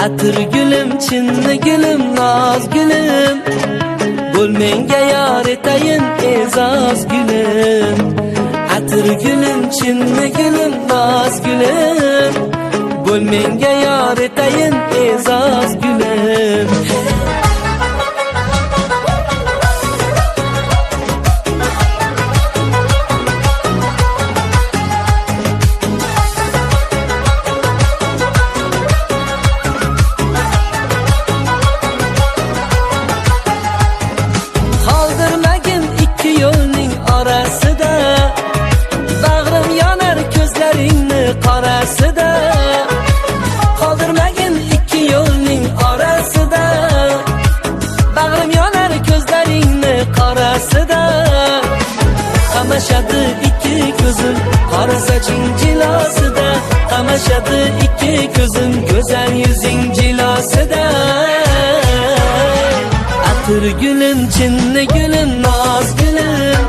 Atır gülüm, çinli gülüm, naz gülüm. Bul menga yar etayin ezaz gülüm. Atır gülüm, çinli gülüm, naz gülüm. Bul menga yar etayin ezaz gülüm. Qoldirmagin ikki yo'lning orasida, bag'rim yonar ko'zlaringni qorasida. Qamashadi ikki ko'zim qora soching jilosida, qamashadi ikki ko'zim go'zal yuzing jilosida. Atır gülüm, chinni gülüm, noz gülüm.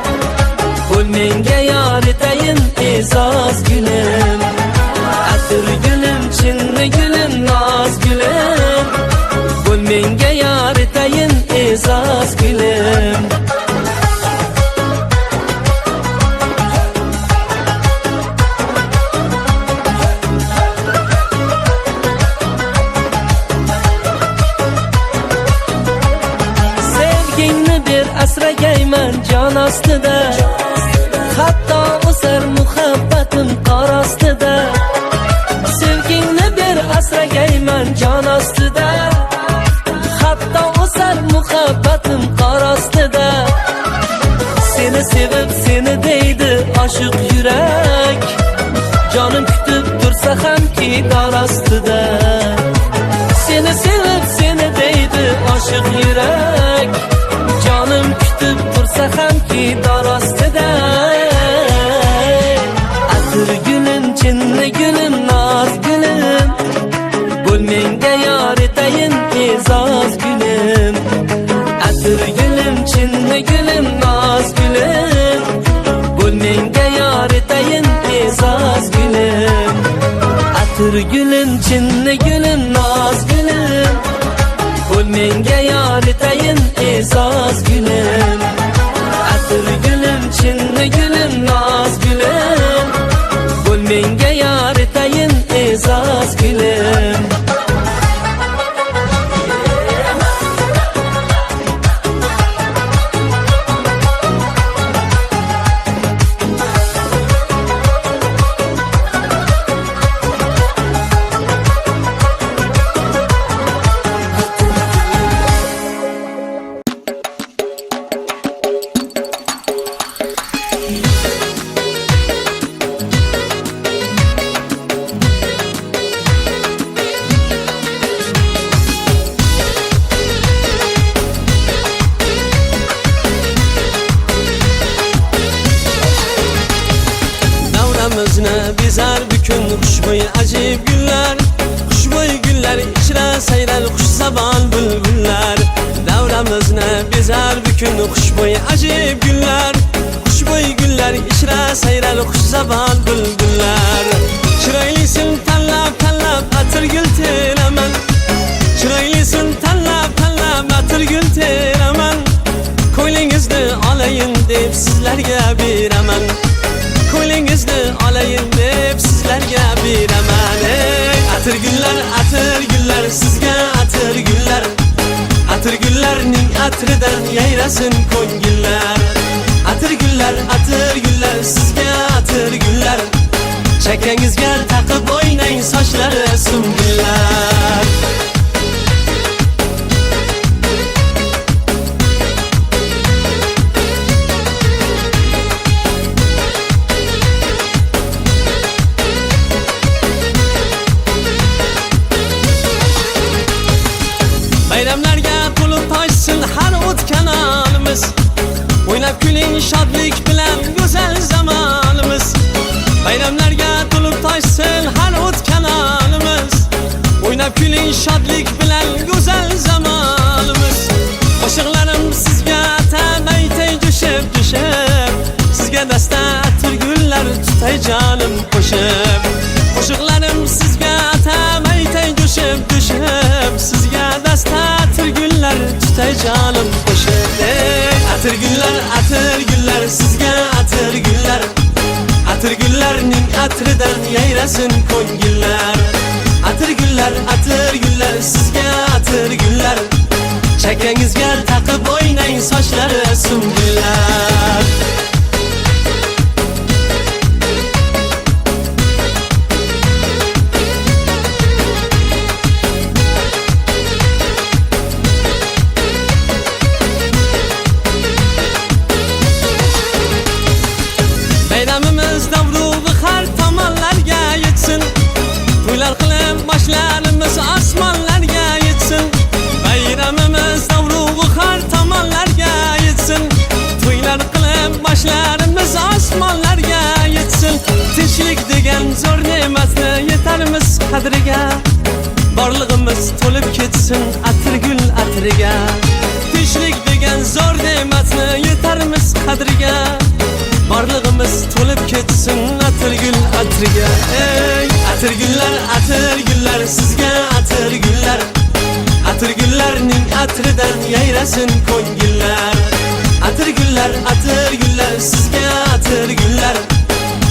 Bul menga yor etayin e'zoz gülüm. Atır gülüm, chinni gülüm, noz gülüm. Bul menga yor etayin e'zoz gülüm. Sevgingni ber asragayman jon ostida, hatto o'sar muhabbatim qor ostida. Sevgingni ber asragayman jon ostida, hatto o'sar muhabbatim qor ostida. Seni sevib seni deydi oshiq yurak, jonim kutib tursa hamki dor ostida. Seni sevib seni deydi oshiq yurak, jonim kutib tursa hamki dor ostida. Atır gülüm, chinni gülüm, noz gülüm. Bul menga yor etayin e'zoz gülüm. Atır gülüm, chinni gülüm, noz gülüm. Bul menga yor etayin e'zoz gülüm. Atır gülüm, chinni gülüm, noz gülüm. Bul menga yor etayin e'zoz gülüm. Atır gülüm, chinni gülüm, noz gülüm. Bul menga yor etayin e'zoz gülüm. Bizar bükün xushbo'y ajib gullar, xushbo'y gullar ichra sayrar xush zabon bulbullar. Davramizni bizar bükün xushbo'y ajib gullar, xushbo'y gullar ichra sayrar xush zabon bulbullar. Chiroylisin tanlab tanlab atir gul teraman, chiroylisin tanlab tanlab atir gul teraman. Ko'nglingizni olayin deb sizlarga beraman, ko'nglingizni olayin deb sizlarga beraman. Atır gullar sizga atır gullar, atır gullarning atridan yayrasin ko'ngillar. Atır gullar sizga atır gullar, chakangizga taqib o'ynang sochlari sumgullar. Bayramlarga to'lib toshsin har o'tgan onimiz, o'ynab kuling shodlik bilan go'zal zamonimiz. Bayramlarga to'lib toshsin har o'tgan onimiz, o'ynab kuling shodlik bilan go'zal zamonimiz. Qo'shiqlarim sizga atamay jo'shib jo'shib, sizga dasta atir gullar tutay jonim qo'shib. Qo'shiqlarim sizga atamay jo'shib jo'shib, yayrasın ko'ngillar. Atır güller sizga atır güller. Chakangizga taqib o'ynang sochlari sumgullar. Bayramimiz davrug'i har tomonlarga yetsin. To'ylar qilib boshlarimiz osmonlarga yetsin. Bayramimiz davrug'i har tomonlarga yetsin. To'ylar qilib boshlarimiz osmonlarga yetsin. Tinchlik degan zo'r ne'matni yetarmiz qadriga. Borlig'imiz to'lib ketsin atirgul atriga. Tinchlik degan zo'r ne'matni yetarmiz qadriga. Borlig'imiz to'lib ketsin atirgul atriga. Ey atirgullar sizga atirgullar. Atirgullarning atridan yayrasın ko'ngillar. Atirgullar sizga atirgullar.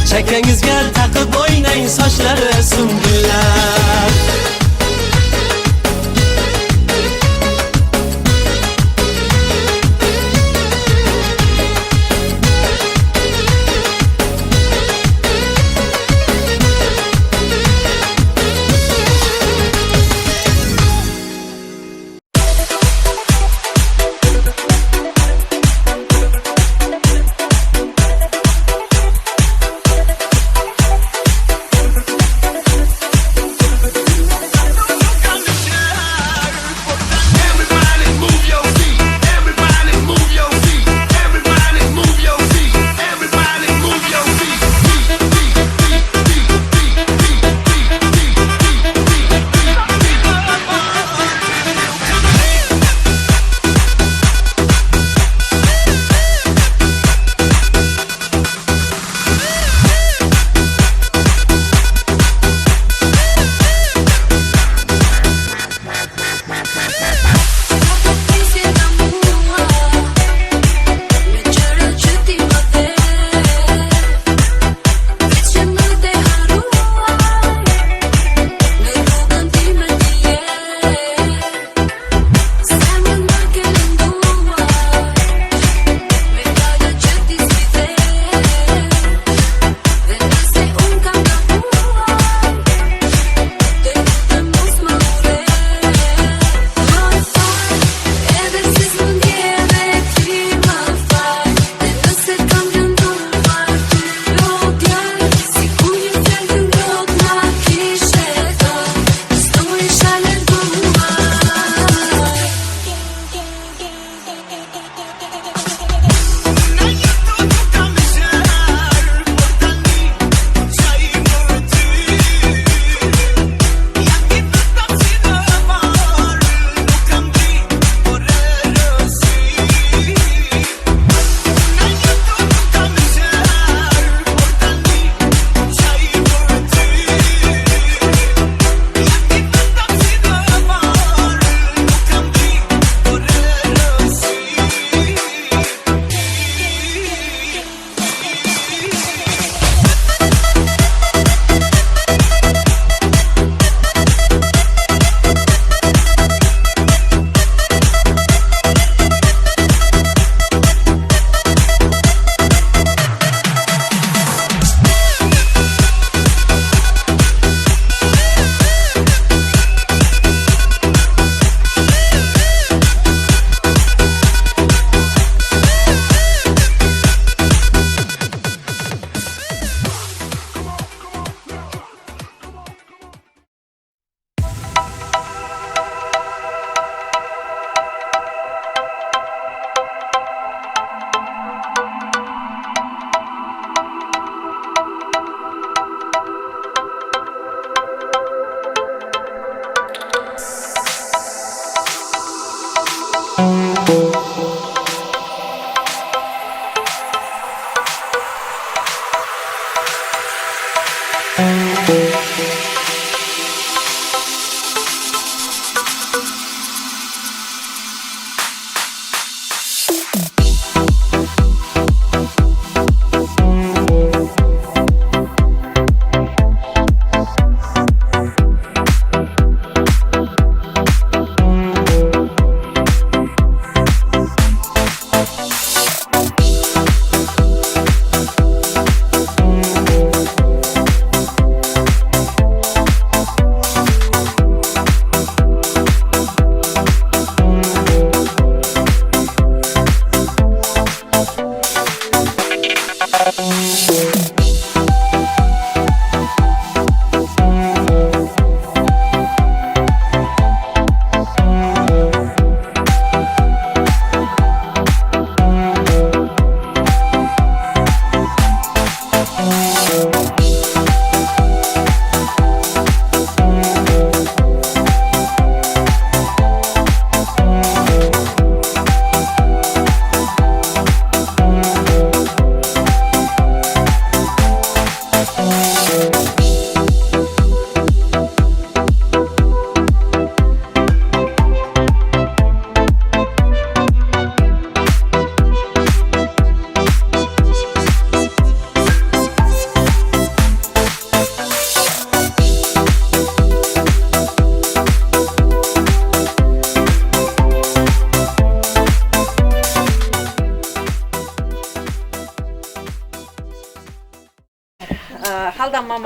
Chakangizga taqib o'ynang sochlari sumgullar.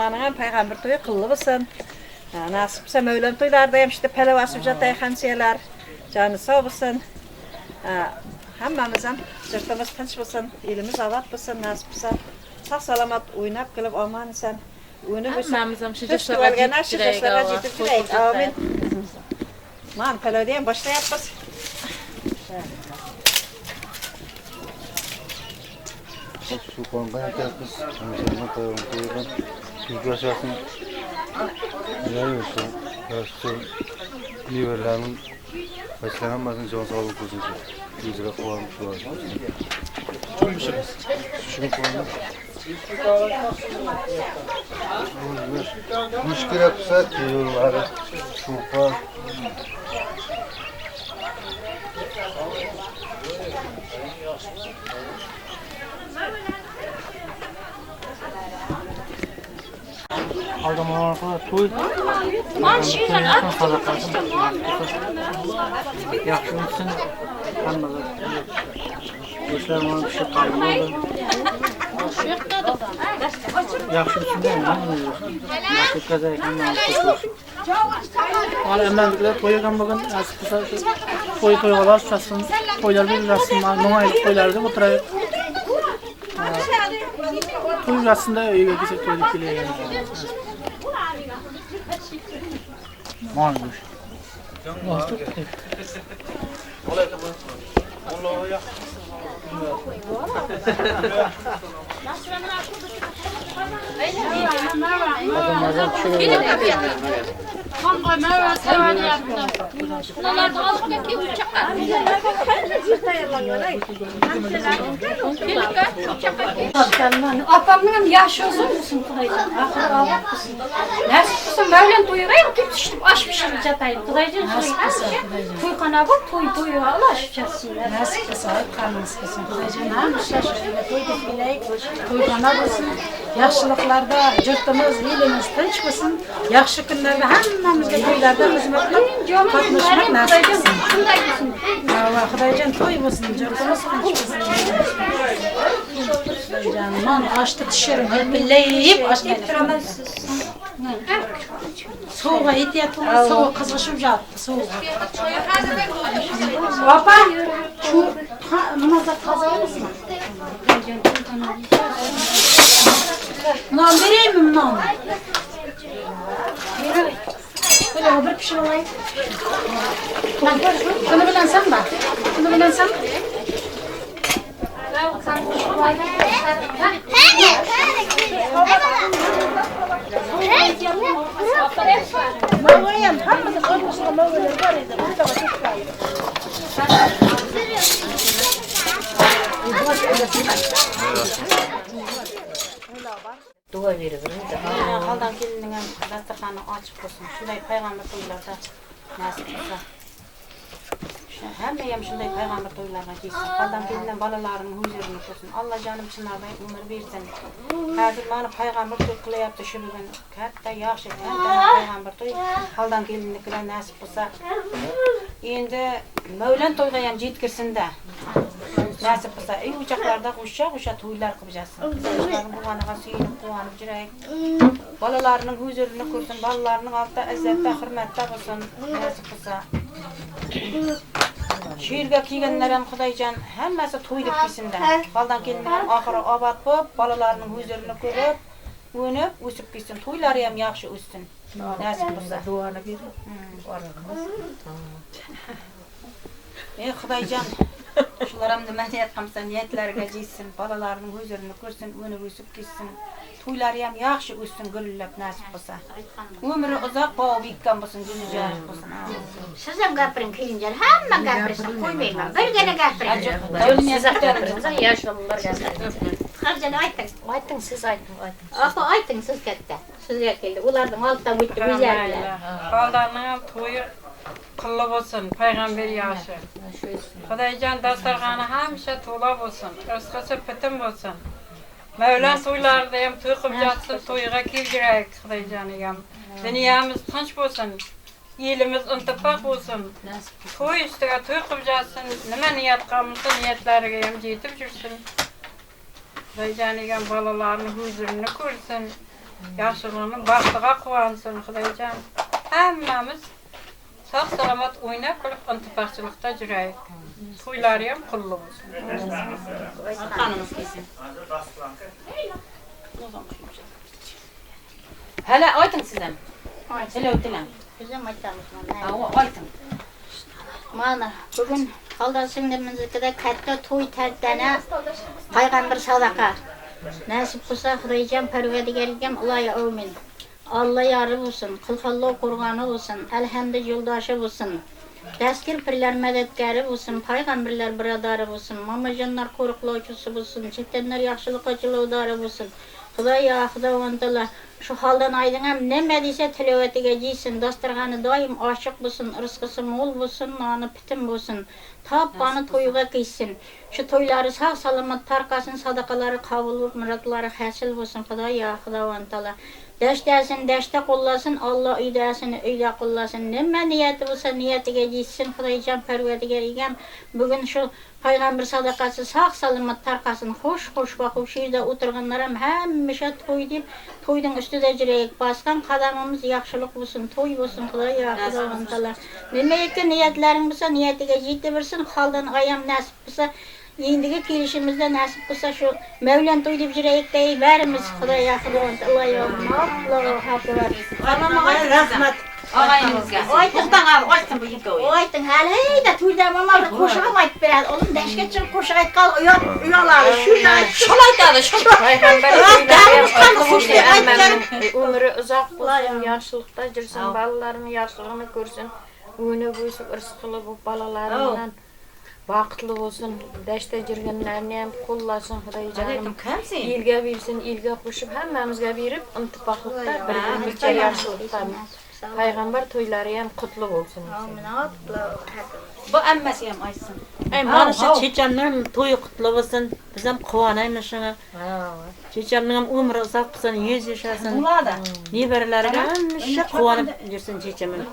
Ramazan'ın peygamber toyu kıllı mısın? Nasipse Mevlam toylardayım işte pelavası ücretay hamsiyeler. Canı sağ olsun. Hammamızın cırtımız tinç olsun, elimiz avat olsun, nasipse sağ salamat oynap kılıp aman sen. Hammamızın şu yaşlara cidip gireyik. Amin. Man pelau diyeyim başta yapmasın. Şu konuda yapıyoruz. Mesela koyuyorum. Yüzbaşısın. Neler yoksa, yaşlı liverlerin başlanamazın can sağlık bozunca. Yüzüne koymuş var. Şunu koyalım. Müşkil yapsa diyorlar. Şu koy. Aldım ona toy. Yaxşı olsun. Hammalar. Dostlar bana bir şey kalmadı. Yaxşı olsun değil mi? Yaxşı kazayken ben Valla emmenlikler toygan bugün aslında toygalar tutasın. Toylar bir aslında noğaylık toylarda oturayıp. Toy aslında öyle güzel toyluk bile yani. Varmış. Nasıl? Adamlardan şöyle Apamın yaşı uzun musun Kudaycan? Ahır ağlat mısın? Nasıl kızım böyle duyurayım ki düştüm aş pişirip jatayım Kudaycan. Nasıl kızım Kudaycan? Toykana bak toy Allah şaşırsın. Nasıl kızım kanınız kızım Kudaycan? Hem şaşırıyor toy defileyik toykana basın. Yaxşılıklarda cırtımız, elimiz tinç olsun. Yaxşı günlerde hammamızga toylarda hizmet qilib qatnashmak nasib qilsin. Va Xudoyjon to'y bo'lsin, cırtımız tinch bo'lsin. Xudoyjon, oshni tishirim, pillayib oshni turaman. Soğuğa ehtiyatlı, soğuk kızışıp yattı, soğuk. Baba, şu namazda kazanır mısın? Nam vereyim mi nam? Böyle bir pişir olayım. Bunu bilen sen bak. Bunu bilen sen. Mağayan hamısı koymuşlar mağayalar var idi. Burada var çok var. Dua veririz. Haldan gelinin dasturxanı açık olsun. Şunday peygamber toylarda nasip olsa. Həmməyəm şunday peygamber toylarına gitsin. Haldan gelinen balalarının huzurunu koysun. Allah canım çınardan ömür versin. Hazır bana peygamber toy kılayaptı şu bugün. Hatta yaxşı, hatta peygamber toy. Haldan gelinlikler nasip olsa. Endi Mevlan toygayam jetkirsin de. Nasip olsa, uçaklarda kuşa toylar kılacaksın. Kızlarının bu kanağa suyunub, kuvanıp jireyik. Balalarının huzurunu koysun, balalarının altta izzette, hürmette olsun. Nasip olsa. Şiirge kiygenlerim Xudaycan hemmesi toyluk giysin de. Baldan gelinlerim ahırı abat bop, balalarının huzurunu görüp, önüp, üsüp giysin. Toyları hem yaxşı üstün. Nasip olsa. Duanı verin. Xudaycan, şular hem de etkamsa niyetlerine giysin, balalarının huzurunu görsün, önüp, üsüp giysin. Toyları hem yaxşı üstün gülüllep nasip olsa. Ömrü uzak bağ bikkan bolsun, günü jarıq bolsun. Sizem gapirin kilincer, hamma gapirsin, koymayman. Bir gene gapirin. Jölmezaklarımızda yaşlılar geldi. Harcan aytın. Aytın siz aytın. Apo aytın siz katta. Sizga keldi. Ulardan alttan o'tdi güzellar. Ballarning to'yi qilli bo'lsin, payg'ambar yoshi. Xudoyjon dasturxoni hamisha to'la bo'lsin, rizqisi bitim bo'lsin. Mevlam to'ylarida ham to'y qilib yotsin, to'yga kelgirak Xudoyjonigam. Dunyomiz tinch bo'lsin, elimiz intifoq bo'lsin. To'y ustiga to'y qilib yotsin, nima niyat qilsa niyatlariga ham yetib yursin. Xudoyjonigam bolalarning huzurini ko'rsin. Yaşlılığının baxtığa kuvansın Xudaycan. Hammamiz sağ salamat oynab qilib intibaqchilikda jurayik. To'ylariyam qulluq bo'lsin. Xanımız kesin. Hele aytın sizem. Hele ötülen. Bizim aytamiz. Aytın. Mana bugün halda singlimizde katta to'y tantana payg'ambar sadaqa. Nasib qilsa Xudoyjon Parvardigorgam Alloh amin. Allah yarı olsun, kılkallı kurganı olsun, elhamdü yoldaşı olsun. Deskir pirler medetkarı olsun, paygamberler bradarı olsun, mamajanlar korukluğucusu olsun, çetenler yaxşılık acılığı olsun. Xudoy ya Xudoy vantala şu haldan aydınam ne medise tilavetiga jiysin, dasturxani doim aşık olsun, rızkısı mol olsun, nanı pitim olsun. Tapqanı toyuğa kıysin. Şu toyları sağ salamat tarqasın, sadaqaları kabul olup, muratları hasil olsun. Xudoy ya Xudoy vantala. Deştesin, deşte kullasın, Allah üydesini üyde kullasın. Nemme niyeti olsa niyetiga jitsin, Xudoyjon Parvardigorgam bugün şu Peygamber sadakası sağ salamat tarqasın, hoş ve hoş yerde oturganlaram hemmişe toy deyip, toydun üstüde jireyik baskan, kadamımız yaxşılık olsun, toy olsun, Xudoy ya Xudoy vantala. Nemmeyekte niyetlerin olsa niyetiga jiti versin, haldan ayam nasip olsa, Yendigi kelişimizde nasip olsa şu Mevlen toy deyip jireyik dey, verimiz Xudoy ya Xudoy vantala. Allah'a hakkı var. Anama rahmet. Ağayınızga. Muhtan abi aytın bu yıkı oyu. Oytun hali da toyda mamalı koşuğum ayıp biraz. Oğlum deşke çık koşuğu ayıp kal, uyalar. Şurada. Şolay da şu. Peygamber ömrü uzak bulsun, yaşlılıkta girsin, balalarının yaşlılığını görsün, öğüne boysun, ırskılı bu balalarından vakıtlı olsun, deşte jirgenlerini hem kullasın Xudoycanım. İlge bilsin, ilge koşup hemmemizge verip, intibaklıkta birbirimiz yaşlılıkta. Peygamber toyları hem kutlu olsun. Bu emmesi hem aytsın. Mana şu çeçemnin toyu kutlu olsun. Bizim kuvanaymış şuna. Çeçemnin ömrü uzak olsun, 100 yaşasın. Neberelerine hemmişe kuvanıp girsin çeçemin.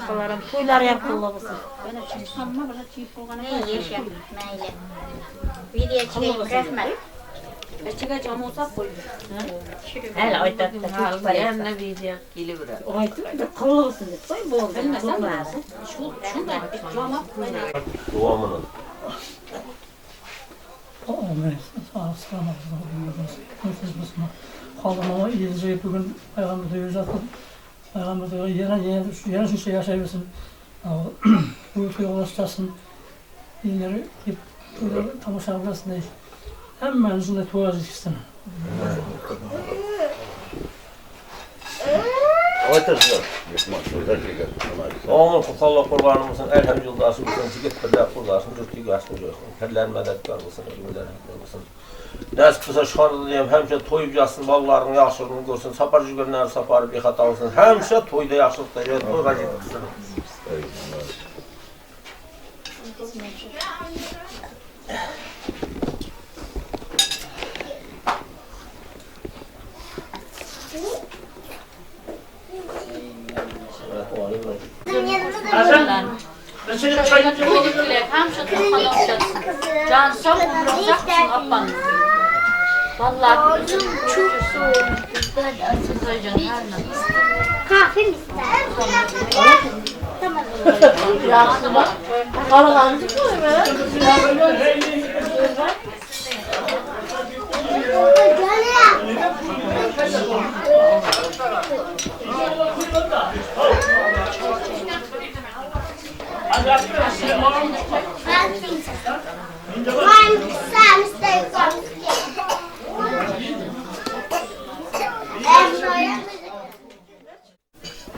Babalarım toyları hem kutlu olsun. Yaşa, meyle. Video çekeyim, rahmet. Eçige camı uzak koydu. Hele aytat da Hem ne video. aytat da kutlu olsun. Toy bu oldu. Şundan cama Duamını. Amin. Selamat olsun. Halkıma yiyeceği bugün Peygamber duyuracaklar. Peygamber duyuracaklar. Yenen şu şey yaşayabilirsin. Bu toya ulaştırsın. Dinleri hep tamaşa yapırsın değil. Hemen üzerinde toya zikirsin. Aytırsın. Oğlum kutallı kurbanımızın elhem yıldası olsun, zikret birler kurlarsın, dürtüyü yaşlı olsun, perler medetler olsun, ölümler olsun. Nasip kısa şarlı diyeyim, hemşe toyup yatsın, ballarının yaşlılığını görsün, sapar jügürler saparı bir hata olsun, hemşe toyda yaşlılıkta yer, toy gacet kısın. hem şu tırpanı olacaksın. Can sağ olacaksın abbanın. Vallahi çocuğusu Xudoyjon her ne. Kahve mi ister? Tamam. Yaxşı bak. Qaralarını koy be.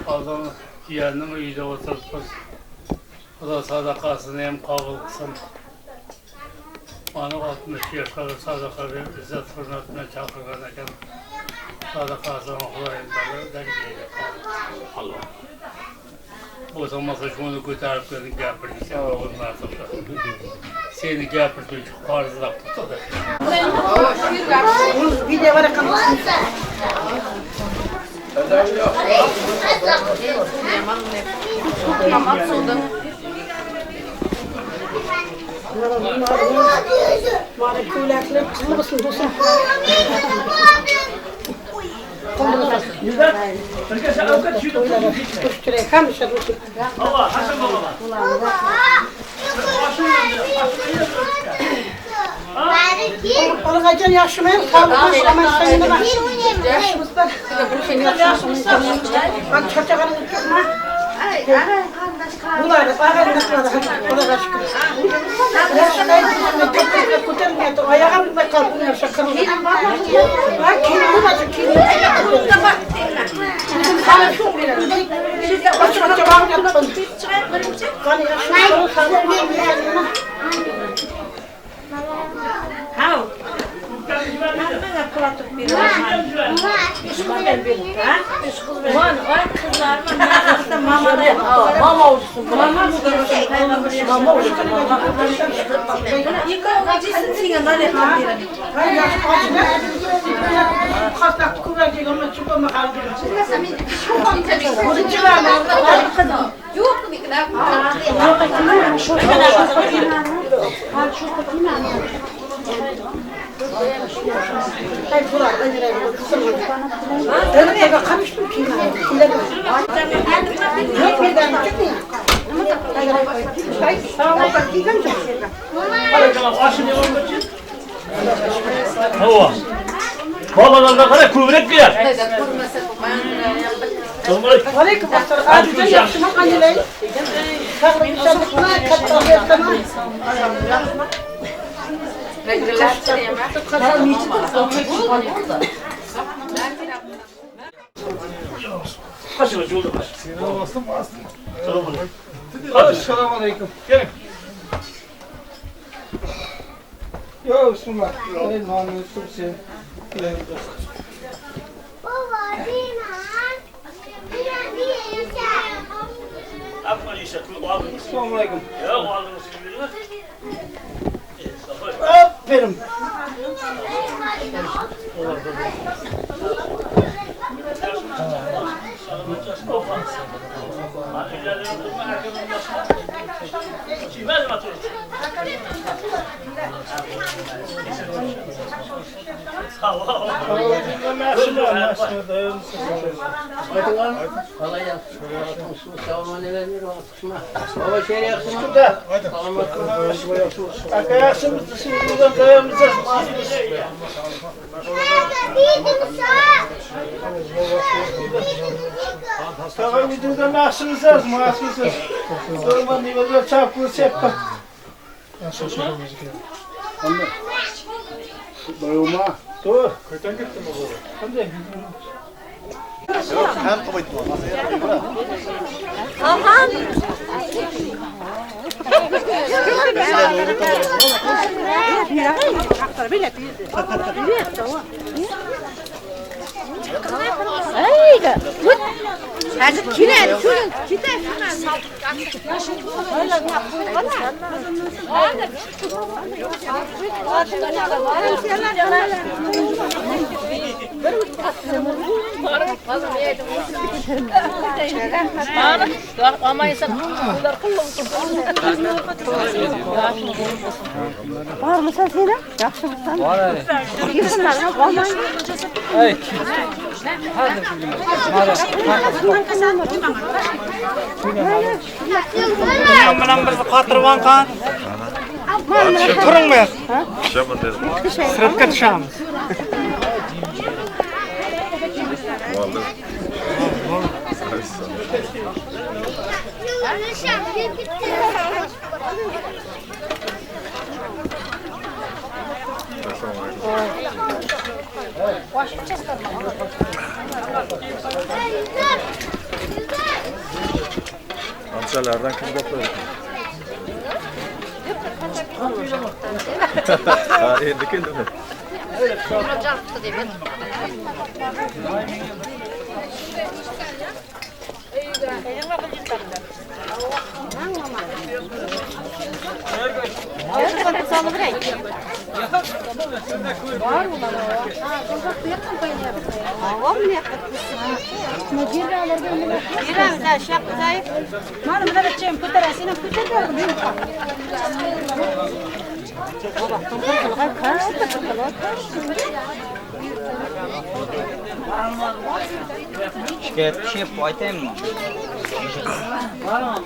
Adam yeğenin uyuyla oturtmaz. O da sadakasını hem kabul kılsın. Bana 60 yaşları sadaka verip İzzet hürmetine çakırgan eken sadakasını okuyayım da dengeye kabul. O zaman şunu götürüp gelin gepirdi. Onlar da. Seni gepirdi farzlak tutadı. Video var kamerasın. Tamam soğudum. Var köylekler kızlı mısın dostum? Yüzden. Arkadaşlar avukat şurada. Allah Hasan baba. Olacak yaşamayın. Kalmış ama sayını bak. Yaşımızdan. Yaşımızdan. Bak çocuğun tutma. Bunlar da bağırmışlar. Bunlar aşkım. Yaşamayın. Tekrar kurtarmıyor. Ayağımda kalkmıyor. Şakalı. Bak kim bulacak kim? Bak. Sana çok verir. Siz de başına cevap yapın. Hani yaşamayın. Kalkmıyor. Hav. Bana kulatıp bir ben bir ha. Ulan o kızlarıma nerede mama da mama olsun. Mama bu kadar mama olsun. Yıka gitsin singa da ne yapıyor? Hayır yaş acına. Hasta kuvvetli olma çıkma kaldı. Bunu çıkarma. Yok bir kadar. Hayır bular acele ediyor. Ben de kamıştım ki. Yok birden çıkmıyor. Hayır tamam bak diyeceğim çok şeyden. Hadi tamam aşın yolunda çık. Hava. Babalarına kadar kuvvet bir yer. Aleyküm aslan. Ayrıca yaşamak acele. Kalk bir çalışma. Kalk yapma. Kaçın yolda kaç. Hadi selamun aleyküm. Gelin. Ya bismillah. Elhamdülillah. Türkçe. Selamun aleyküm. Aferin. Tamam videoda nasılsınız? Nasılsınız? Durma niye çarpıyor çekme. Nasıl şey gözüküyor? Anne. Bayılma. Dur. Kaytan gittim o zaman. Hadi. Hem kabaydı. Aman. Ayga. Hadi kine, şunun kite şuna. Var mı sen seni? Yaxşı mısın? Var. Girsinler, var mı? Ay. Hadi. Hadi. Bilen bizi qatırvan kan. Turun mu? Şaman dedim. Sırıtka düşamiz. Vallahi. Amcalardan kim bakıyor? Ha, endikinde mi? Şikayet bir şey yapıp aytayım mı? Barama.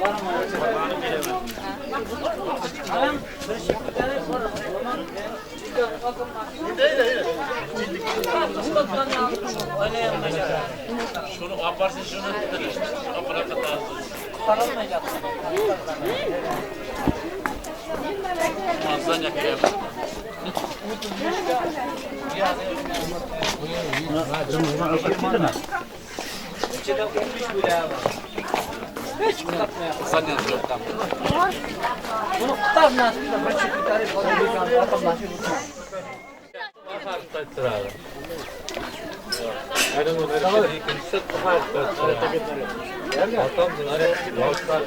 Şunu yaparsın şunu. Kapına kadar. Sarılmayacak. Ağzından yakıyor. İçinde kurmuş bile abi. Hiç kutlatmaya. Sen yazıyor tam. Bunu kutar nasıl? Ben şu gitarı falan bir tane atamdan.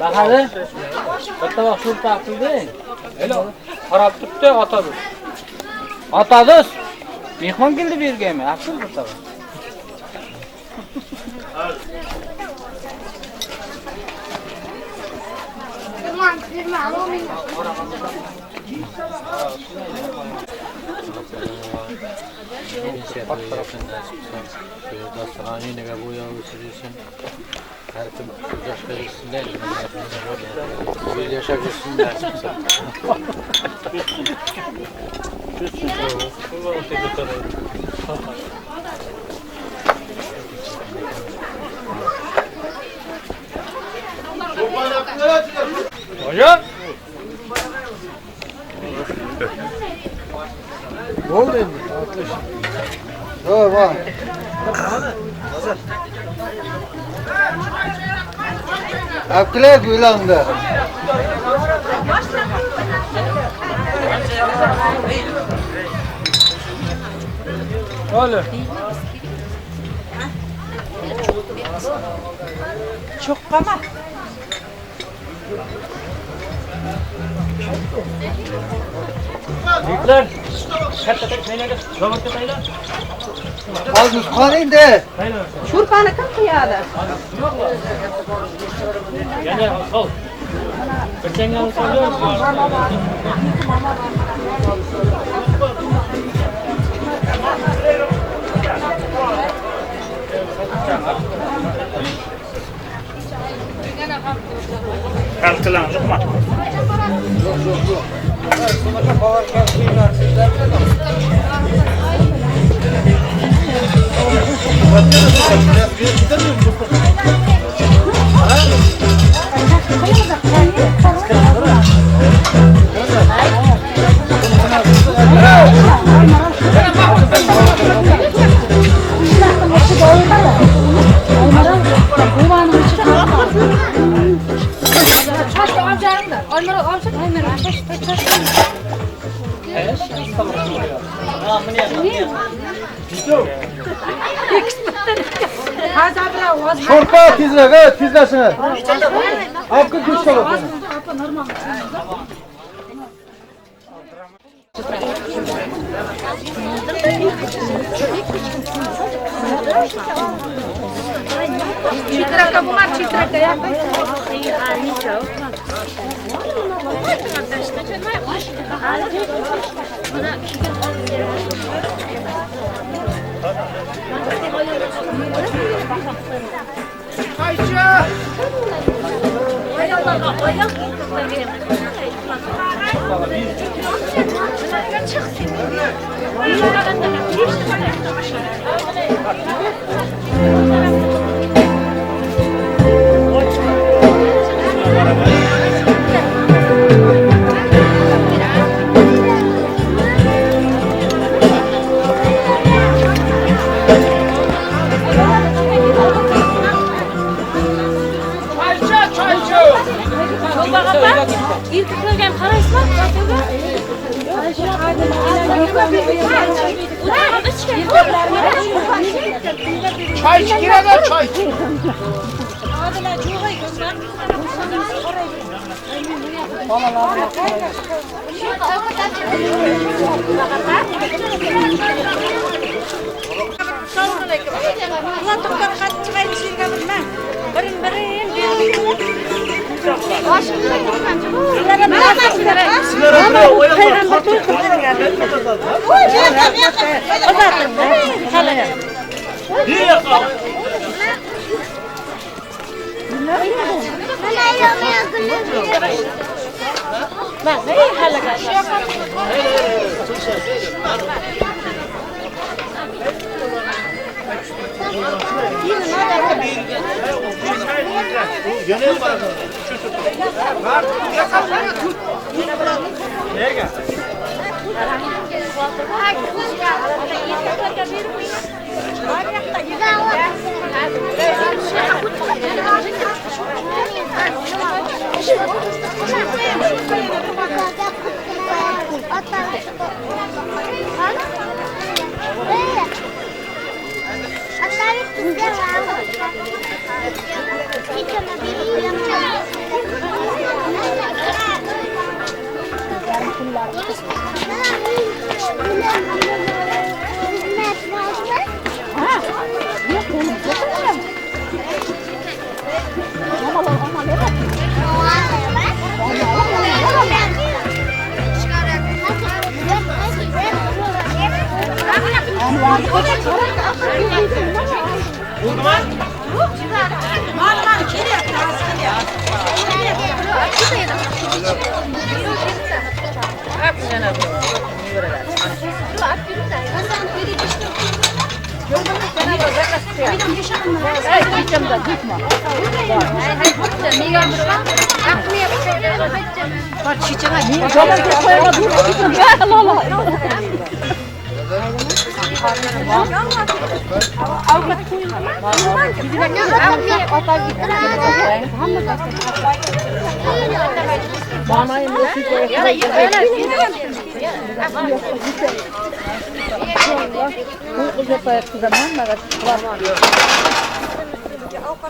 Bak hadi. Hatta bak şurada atıldı. Öyle harap tuttu atadı. Atadı. Mehman geldi bir gemi. Akıl bu tabi. Her kim yaş verirsinler, bir yaşayabilsinler. Hocam. Ne oldu şimdi? Dur bak. Akle gülanda. Öyle. Çok ama. Yükler. Az Müslümanıyım de. Şurpanı kim kıyada? Yani al. Geçen yıl söylüyor musun? Kalkılandık mı? Şorpa tizle, evet tizlesine. Hakkı güç kalır. Çitraka bunlar çitraka ya. Çay çıkıyor çay.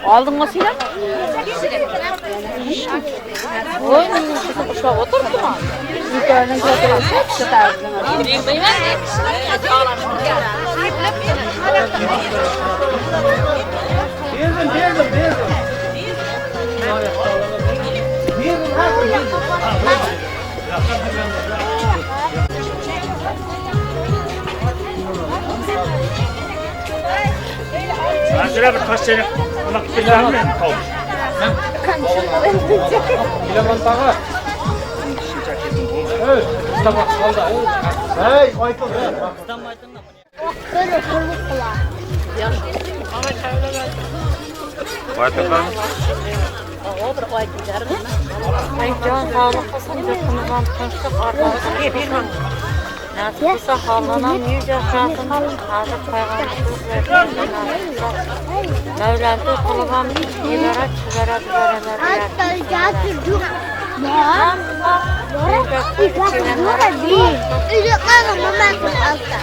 Aldın mı silah? Oy, kuşa oturdu mu? Yukarıdan götürüp çıkardın. Şöyle bir taş çelik. Buna bilir mi? Bilemem bana. Evet, tamam, oldu. Hey, Michael. Böyle kulluk kula. Baytırlar. O bir ay gider mi? Ben can sağlık olsun, yakınızdan tanıştık, ardağızı gebirmem. Nasıl olsa hallanan yüz yaşasın, hazır paygamberimiz Mevlam'da kılıgan ibaret çızarat verenler Hatta çocuk. Ya. Çocuklar mı ben altta.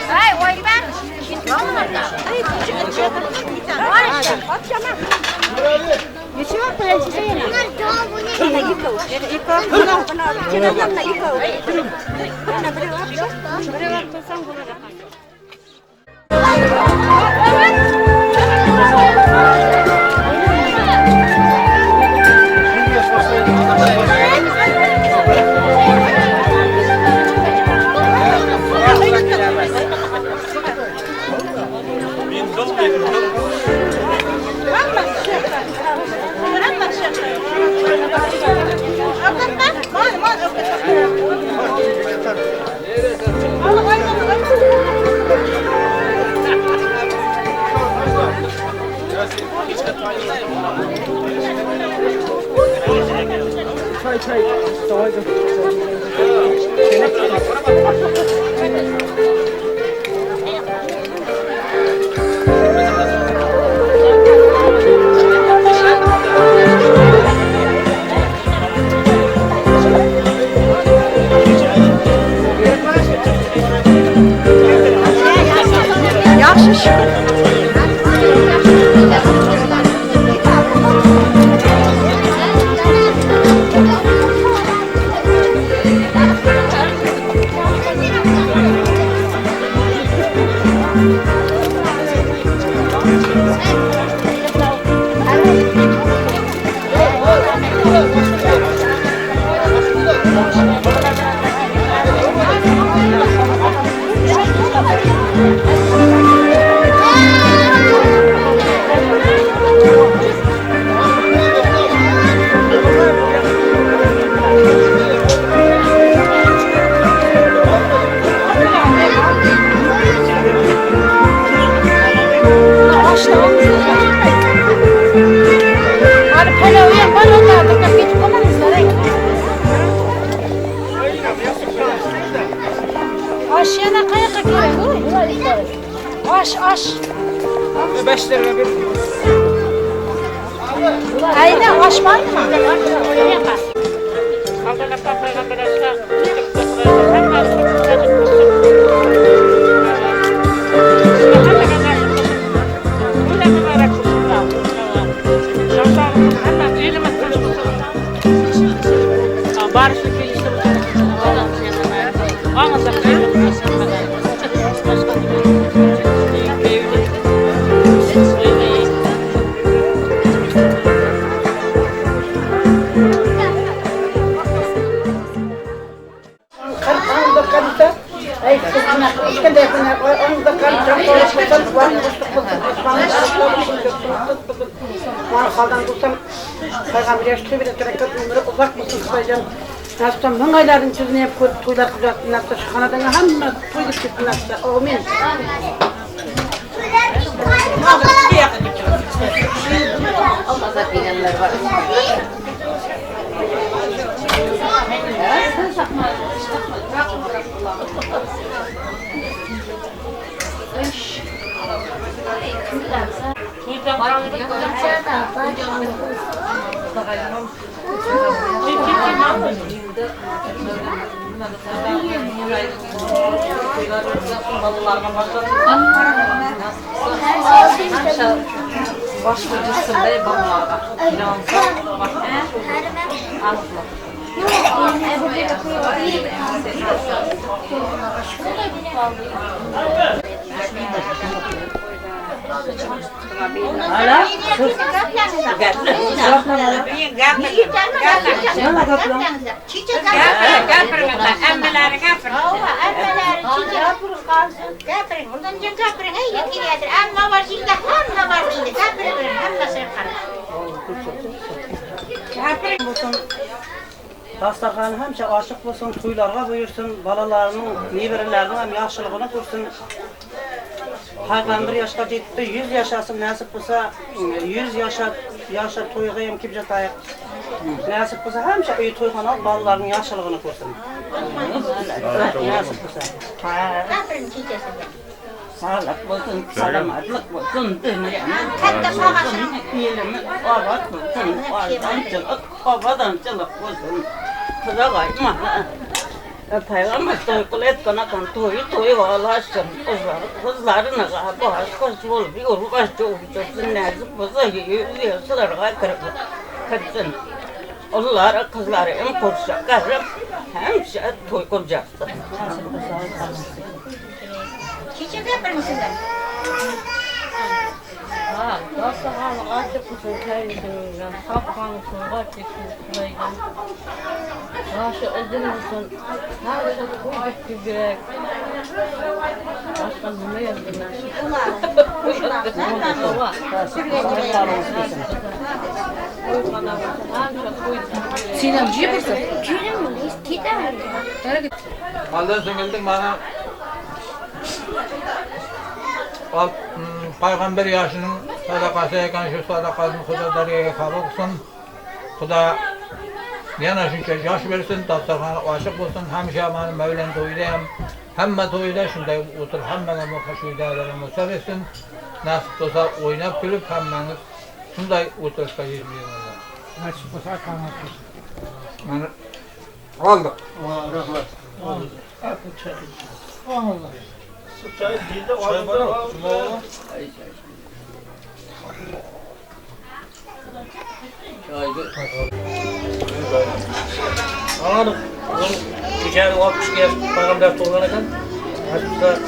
Hey, oy ben. Geçiyor prensese yine. Bunlar cevabını yine yıkıyor. Yıkıyor. Kenarlarına yıkıyor. Buraya bakmasan burada. Aşağıda kayaka girer. Aş. 5 lira bir. Aynen aş var mı? Haldan dursam, Peygamber yaşlı bir tarakat ömrü uzak mısın kısacan? Nasılsam mın ayların çözüne hep koyup toylar kızattın nasıl şu kanadan hamma toylup çıktın nasıl? Amin. Olmazsa bilenler var. Başlıcısın da babalara. Hala? Dastarxanı həmişə aşıq olsun, toylarga buyursun, balalarının, nevirələrinin hem yaxşılığını görsün. Peygamber yaşa yetti, 100 yaşasın, nasip olsa 100 yaşa toyğa hem kimse tayaq. Nasip olsa həmişə öy toyxana balalarının yaşlılığını görsün. Nasip olsa. Sağlık olsun, salamatlık olsun, dünyanın olsun, iyilimi, avat olsun, ardancılık, abadancılık olsun. Kıza kayma. Peygamber toykul etkana kan toyu olaşsın. Kızlarına baş koş ol, bir yol baş çoğuştursun, nazip olsa yiyorsular kırpın. Onlara kızları hem koşacak, hem toy kuracaksın. Çiçek yapar mısınlar? Nasıl halı açık mısın kendisinden? Sapkan mısın? Açık mısın? Başı uzun musun? Her şey kuvvet gibi. Başka ne yazdım ben? Sinem cüye mısın? Cüre mi? Gider. Haldan söngüldük bana Peygamber yaşının sadakası yakan şu sadakasını Kuda Derya'ya kabul olsun. Kuda yana çünkü yaş versin, dastarxana aşık olsun. Hemşe benim Mevlen toydayım. Hemme toyda şunday otur, hemmene hoşuydalarım musar etsin. Nasip olsa oynap gülüp hemmeniz şunday oturuşta yetmeyin. Nasip olsa kanatır. Yani aldık. Rahmet. Allah. Çay dilde var. Anladım. Geçen o 60 kez peygamber toylarken hatta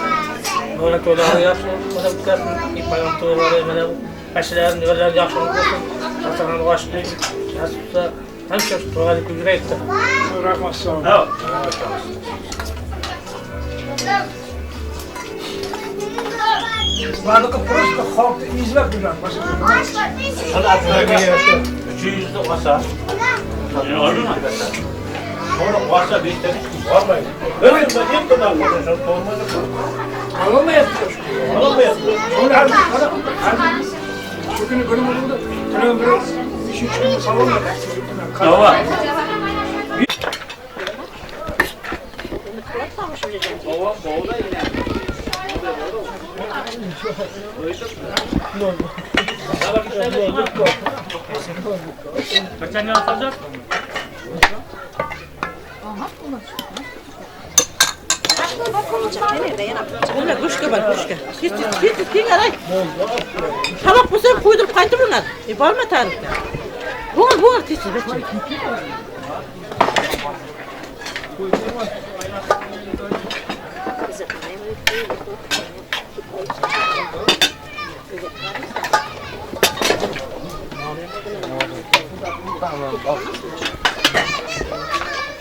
böyle toyları yapsın. O da bu kadar bir peygamber toyları böyle peşlerin neler yaşlı olsun. Hasan başlıyor. Hatta Hemşe şu toyga güzel etti. Bırakmazsın. Evet. Varlıkı просто halkta izlep duran. Hadi atlarına 200'lü kasa. Olur mu? Sonra kasa bir tane varmayın. Öyle mi? Niye kadar konuşuyorsun? Olmadı mı? Ama mı yapıyorsun? Tamam mı yaptın? Onu her şu günü günümüzde tren biraz bir şey çıkıyor salonda. Tamam. Kaçan yana salacak? Öyle kuşka var kuşka. Hiç alay. Tabak bu sefer koydurup kaytırırlar. Barma tarifte. Bu artist.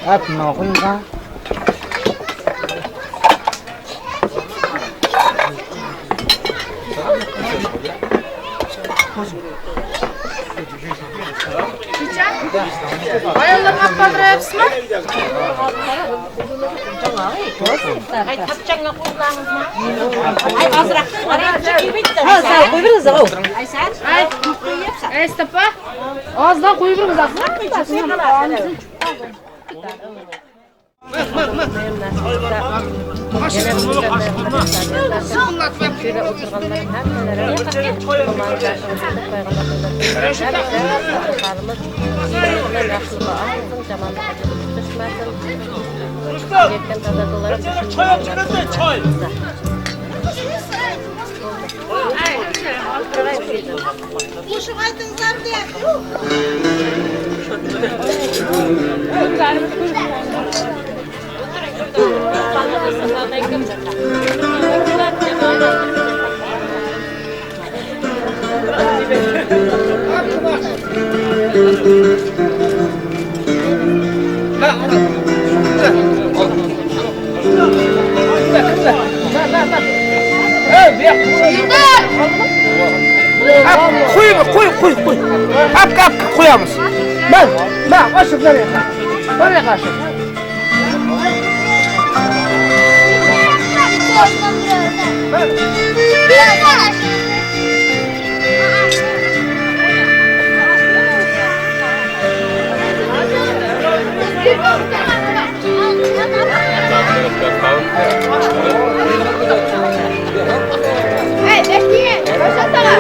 Hep nohunca. Ayollar kapatır hepsini. Ay tapacağına kulağınızma. Ay azraktın var. Ha sen koyuruz o. Ay sen. Ay yapsan. Ay stapa. Az daha koyuyoruz aslında. Şöyle oturganların hemmeleri Allah'ın karşımızda peygamberlerimiz yaxşılığa alsın, camanlığa düşməsin. Yetken tazadılara Kuşum aydınlar diye. Koy. Kap koyamız. Ben kaşık nereye kaşık? Nereye kaşık? Hey, bekleyin. Başlatana.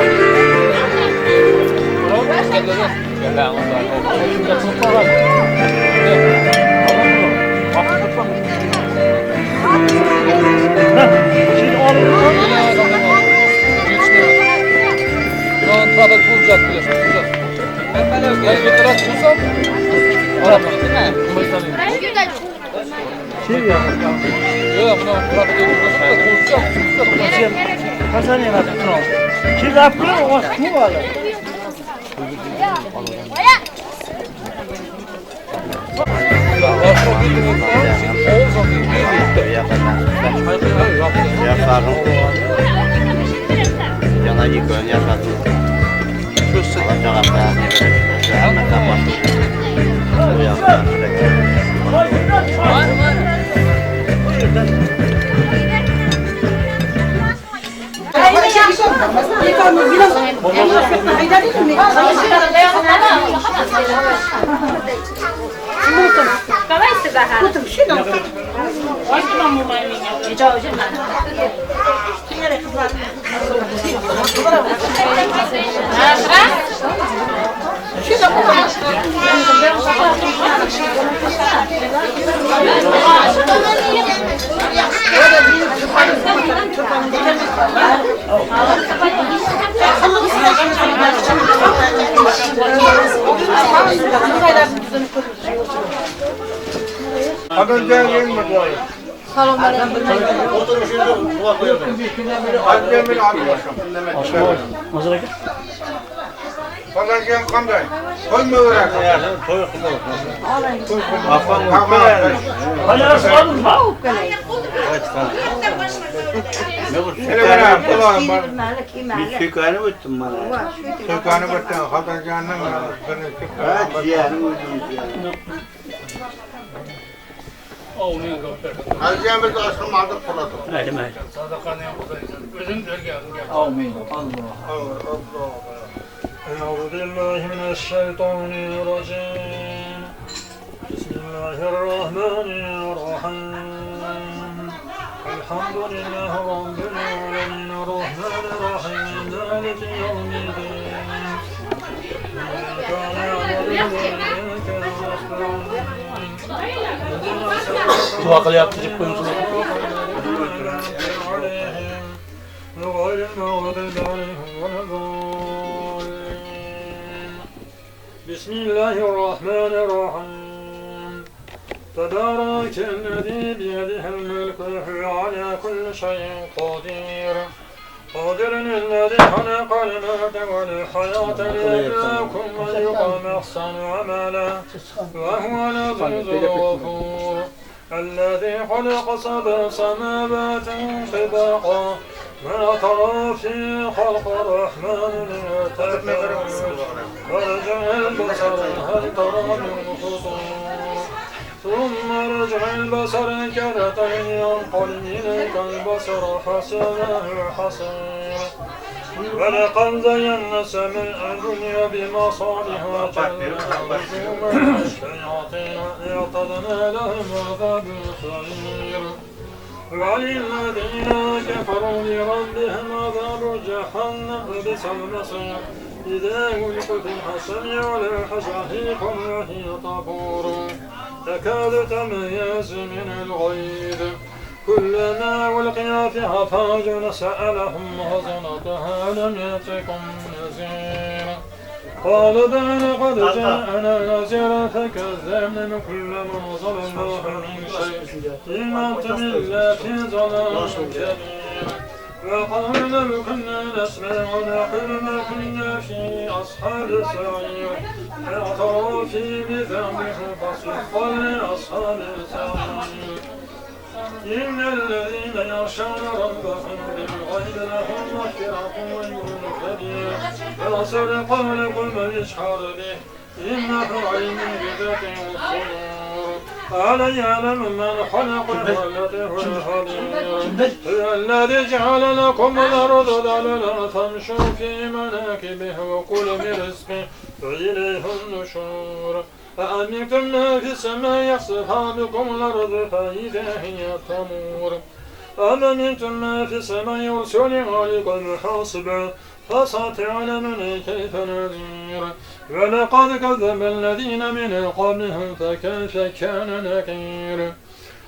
Yana yıkın yaşasın. Alacak Adın gelin mi koyun? Oturun şimdi kulak koyalım. Annemin abi. Hazır Pazarcığım kanday. Koy mu öğren? Toy kılıyor. Afan Hadi aslanım ha. Ne bu? Hele verem kulağım var. Bir sükanı bittim bana. Sökanı bıttın. Pazarcığının Ha ciğerim uydum ciğerim. Alacağım bir de aşkım aldık kuladı. Hadi hadi. Sadakanı yapacağım. Özün dergahım. Amin. Allah. أعوذ بالله من الشيطان الرجيم بسم الله الرحمن الرحيم الحمد لله رب العالمين الرحمن الرحيم مالك يوم الدين إياك نعبد وإياك نستعين Dua kıl yaptırıp koyun. غير المغضوب عليهم ولا الضالين بسم الله الرحمن الرحيم تبارك الذي بيده الملك وهو على كل شيء قدير قادر الذي خلق الموت والحياة ليبلوكم أيكم أحسن عملا وهو العزيز الغفور الذي خلق سبع سماوات طباقا ما ترى في خلق الرحمن من تفاوت وارجع البصر هل ترى من فطور ثم ارجع البصر كرتين ينقلب إليك البصر حسنه حسير ولقد زينا السماء الدنيا بمصابيح وجعلنا الشياطين اعتدنا لهم عذاب السعير وللذين كفروا بربهم عذاب جهنم بئس المصير إذا ألقوا فيها سمعوا لها شهيق وهي طفور تكاد تميز من الغيظ كلما ألقي فيها فوج سألهم خزنتها ألم يأتكم نذير قالوا بلى قد جاءنا نذير فكذبنا كلما ظلمنا من شيء إن أنتم إلا في ضلال كبير وقالوا لو كنا نسمع ونعقل ما كنا في أصحاب السعير فاعترفوا بذنبهم فسحقا لأصحاب السعير إن الذين يخشون ربهم بالغيب لهم مغفرة وأجر كبير فسرقوا لكم يشحر به إنه علم بذات الصدور ألا يعلم من خلق ولته الخبير هو الذي جعل لكم الأرض ذللا فامشوا في مناكبه وكلوا من رزقه وإليه النشور أأمنتم ما في السماء يخسفها بكم الأرض فإذا هي تمور أأمنتم ما في السماء يرسل عليكم حاصبا فستعلمون كيف نذير ولقد كذب الذين من قبلهم فكيف كان نكير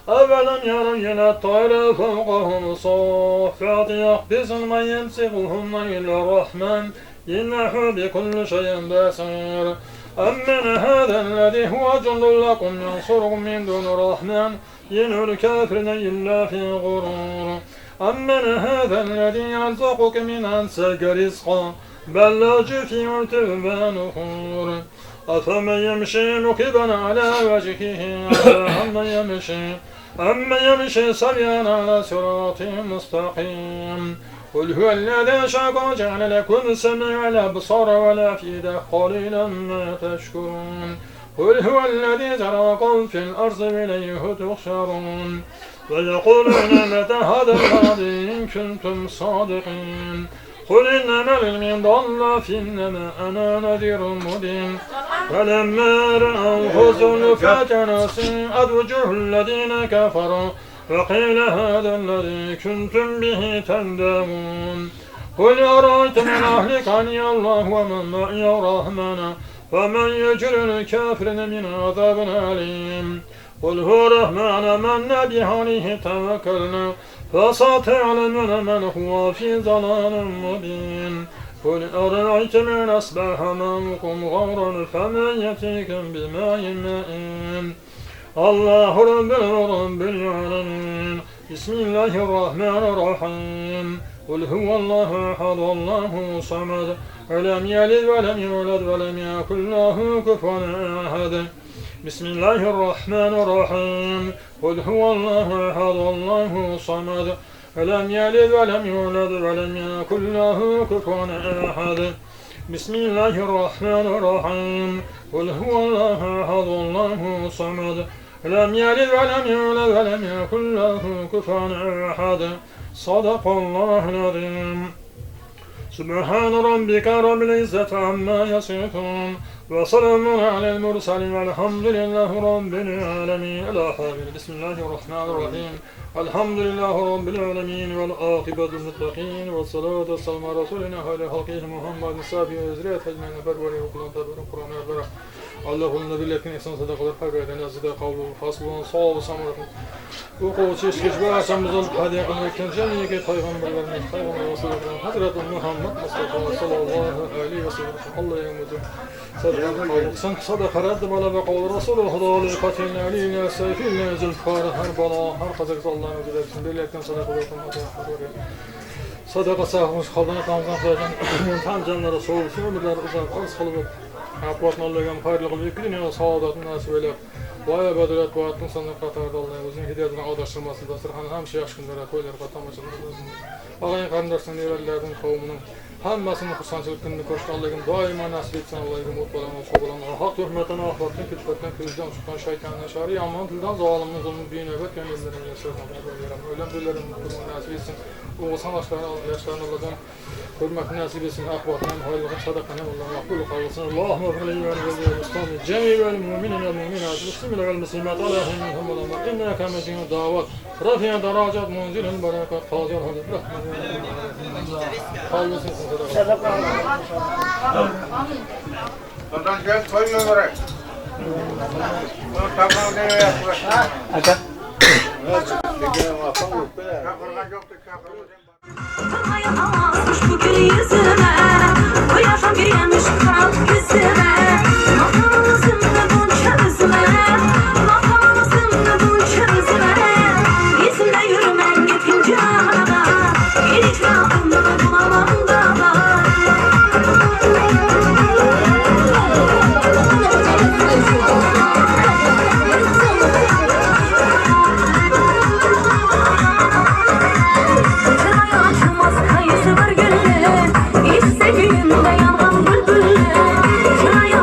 أولم يروا إلى الطير فوقهم صافات يقبضن ما يمسكهن إلا الرحمن إنه بكل شيء بصير أمن هذا الذي هو جند لكم ينصركم من دون الرحمن إن الكافرين إلا في غرور أمن هذا الذي يرزقك من أنساك رزقا بل لا في تبانخور أفمن يمشي مكبا على وجهه أما يمشي سريعا على صراط مستقيم قل هو الذي شاق جعل لكم السمع والأبصار والأفئدة قليلا ما تشكرون قل هو الذي ذرأكم في الأرض وإليه تحشرون ويقولون متى هذا الوعد إن كنتم صادقين قل إنما العلم ضل إنما أنا نذير مبين فلما رأوا خزلفات نسيئت وجوه الذين كفروا وقيل هذا الذي كنتم به تندمون قل أرأيتم إن أهلكني الله ومن معي الرحمن ومن يجر الكافرين من عذاب أليم قل هو الرحمن من به عليه توكلنا فستعلمون من هو في ضلال مبين قل أرأيتم إن أصبح ماؤكم غورا فمن يأتيكم بماء مائن الله رب العالمين بسم الله الرحمن الرحيم قل هو الله أحد الله الصمد ولم يلد ولم يولد ولم يكن له كفوا أحد بسم الله الرحمن الرحيم قل هو الله أحد الله الصمد ولم يلد ولم يولد ولم يكن له كفوا أحد بسم الله الرحمن الرحيم قل هو الله أحد الله الصمد ولم يلد ولم يولد ولم يكن له كفوا أحد صدق الله العظيم سبحان ربك رب العزة عما يصفون وسلام على المرسلين والحمد لله رب العالمين الآخرين بسم الله الرحمن الرحيم الحمد لله رب العالمين والعاقبة للمتقين والصلاة والسلام على رسولنا خير خلقه محمد الصافي وزرية أجمعين فروري وقلنا تبر القرآن والبركة اللهم بالله إحسان صدق الحق نزد قول فصل صواب سمرة وقول شيش باسمز الحديق المكان جميع پیغمبران پیغمبر رسول الله حضرت محمد مصطفى صلى الله عليه وسلم الله يمد صدق رد بلا بقول رسول الله قتلنا علينا سيفنا زلفار هر بلا هر قدر الله مجد بالله صدق صدق صاحب خلدنا قامزان خلاجان tam canlara soğuk ömürler uzak az kılıp Apotun Allah'ın hayırlı yükünü sağladığı nasip eyle. Vay badirat bu attın sana katarda Allah'ın özünün hidayetine adaştırması da sırhan hem şey aşkınlara toylar katamacılığı özünün. Ağayın kardeşlerin evvellerinin kavminin hammasını kusançılık gününü koştu Allah'ın daima nasip etsin Allah'ın mutlularına çoğulanlara. Hak hürmetine ahlatın, külfetten, kızdan, sultan, şeytanına şari, yaman tülden, zaliminin zulmü bir nöbet gönüllerine sözüne veriyorum. Ölen dillerin mutluluğunu nasip etsin. Oğuzhan yaşlarını Allah'ın hürmetini nasip etsin. Akbatına, hayırlığı, sadakana, Allah'ın makbulu kalsın. Allahümme fırlayı ve aleyhi ve İslam'ı cemi ve müminin ve müminat, müslümin ve müslimat, Allah'ın muhammadana, inneke mecinu davat, rafiyen daracat, munzilin barakat, kazir halim, kalmasın sadaka. Ondan gel koymuyor oraya. Tamam ne yapıyor? Aga. Bugün yüzüme o yaşam bir yemiş kalk yüzüme makamımızın bunca üzüme makamımızın bunca üzüme izimde yürümen gidince ana itirafımda bulamam da Kayısı var gülle, istediğimde yalan bülbülle. Şuraya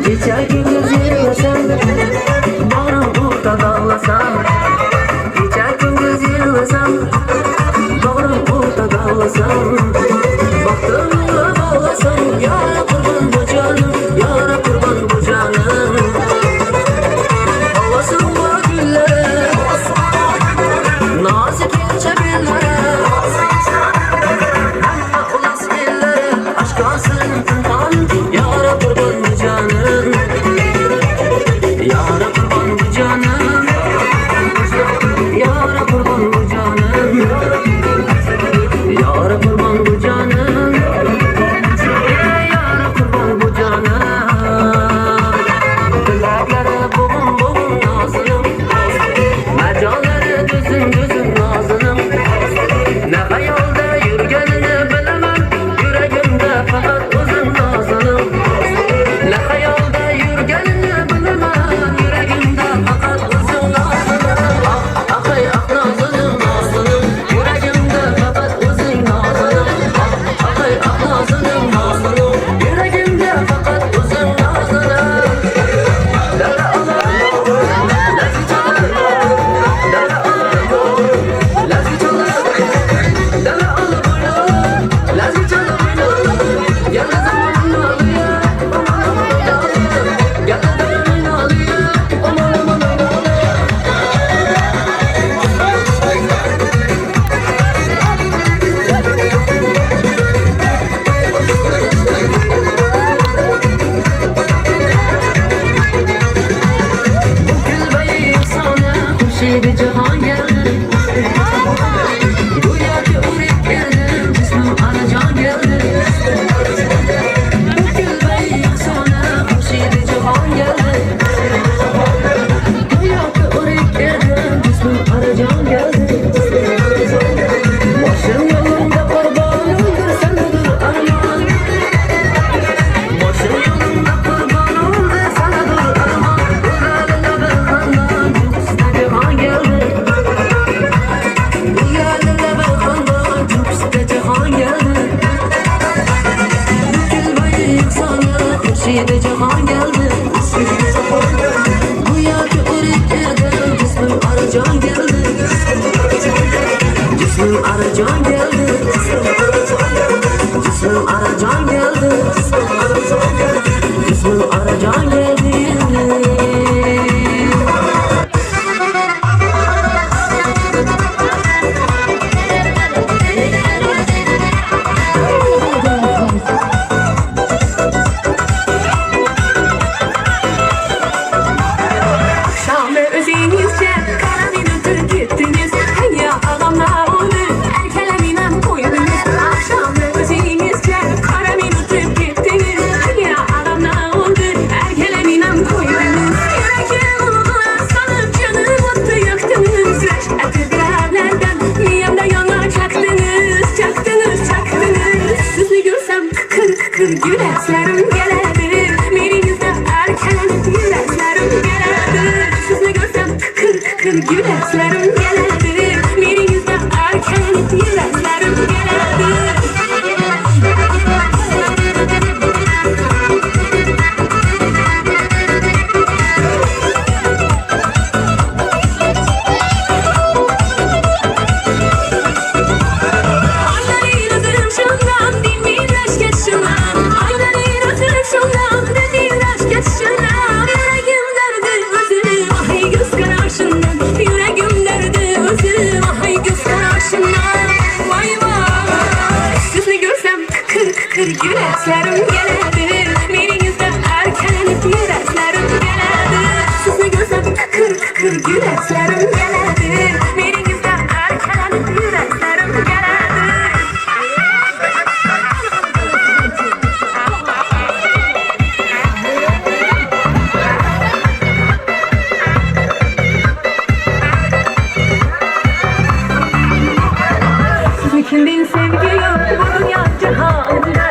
Çiçeğimiz yenge Cahan geldi. Bu yaki ürkeden cismim Aracan geldi. Cismim Aracan geldi. Cismim Aracan geldi. Cismim Aracan geldi. Yüreklerim gelebilir, meningizde erkelenip yüreklerim gelebilir. Sizni görsem kıkır kıkır yüreklerim gelebilir, meningizde erkelenip yüreklerim gelebilir. Yüreklerim gelebilir, meningizde erkelenip yüreklerim gelebilir. Sizni görsem kıkır kıkır yüreklerim gelebilir, meningizde erkelenip yüreklerim gelebilir. Sizni kimden sevgi yok bu dünya cihanında.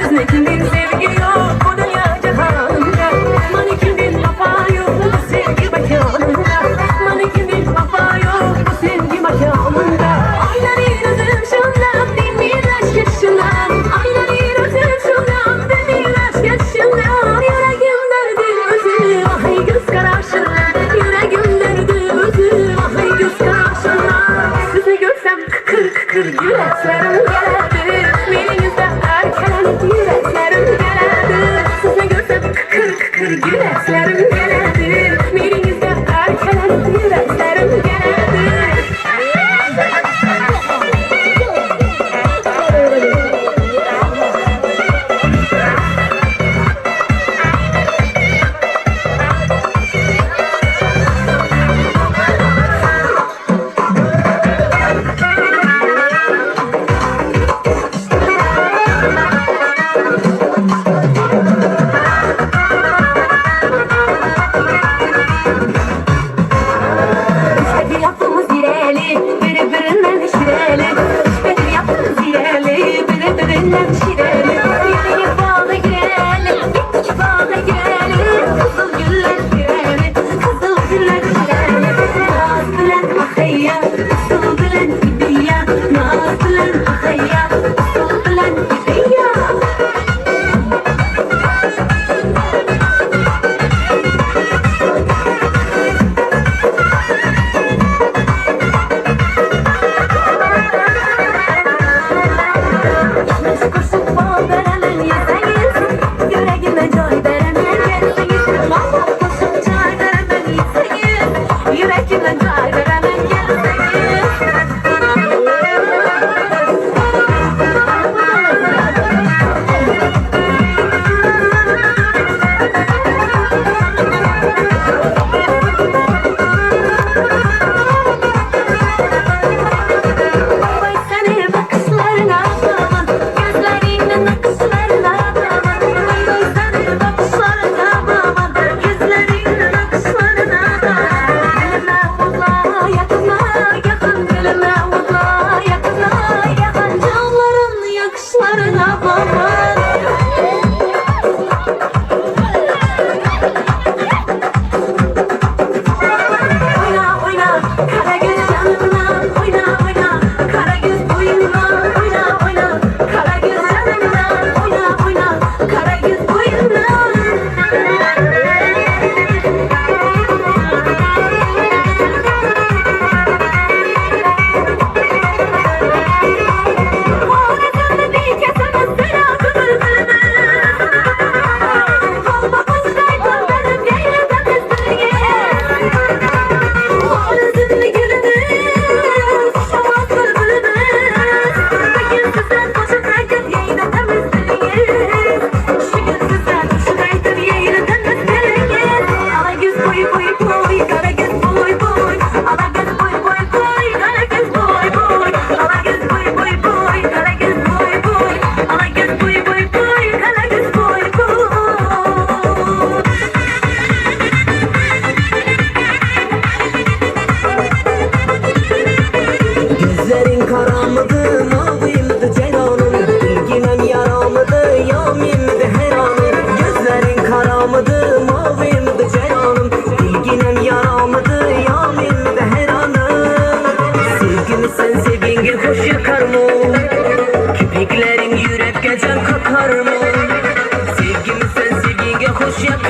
Sizni kimden sevgi yok bu dünya cihanında. Bana kimden vafa yok bu sevgi mekanında. Bana kimden vafa yok bu sevgi mekanında. Ayların özüm şundan dinmeyin aşk yaşından. Ayların özüm şundan dinmeyin aşk yaşından. Yüreğim derdi özü vahay göz kararşından. Yüreğim derdi özü vahay göz kararşından. Sizi görsem kıkır kıkır yüreklerim gelebilir, meningizde erkelenip yüreklerim gelebilir. Sizi görsem kıkır kıkır yüreklerim gelebilir, meningizde erkelenip yüreklerim gelebilir.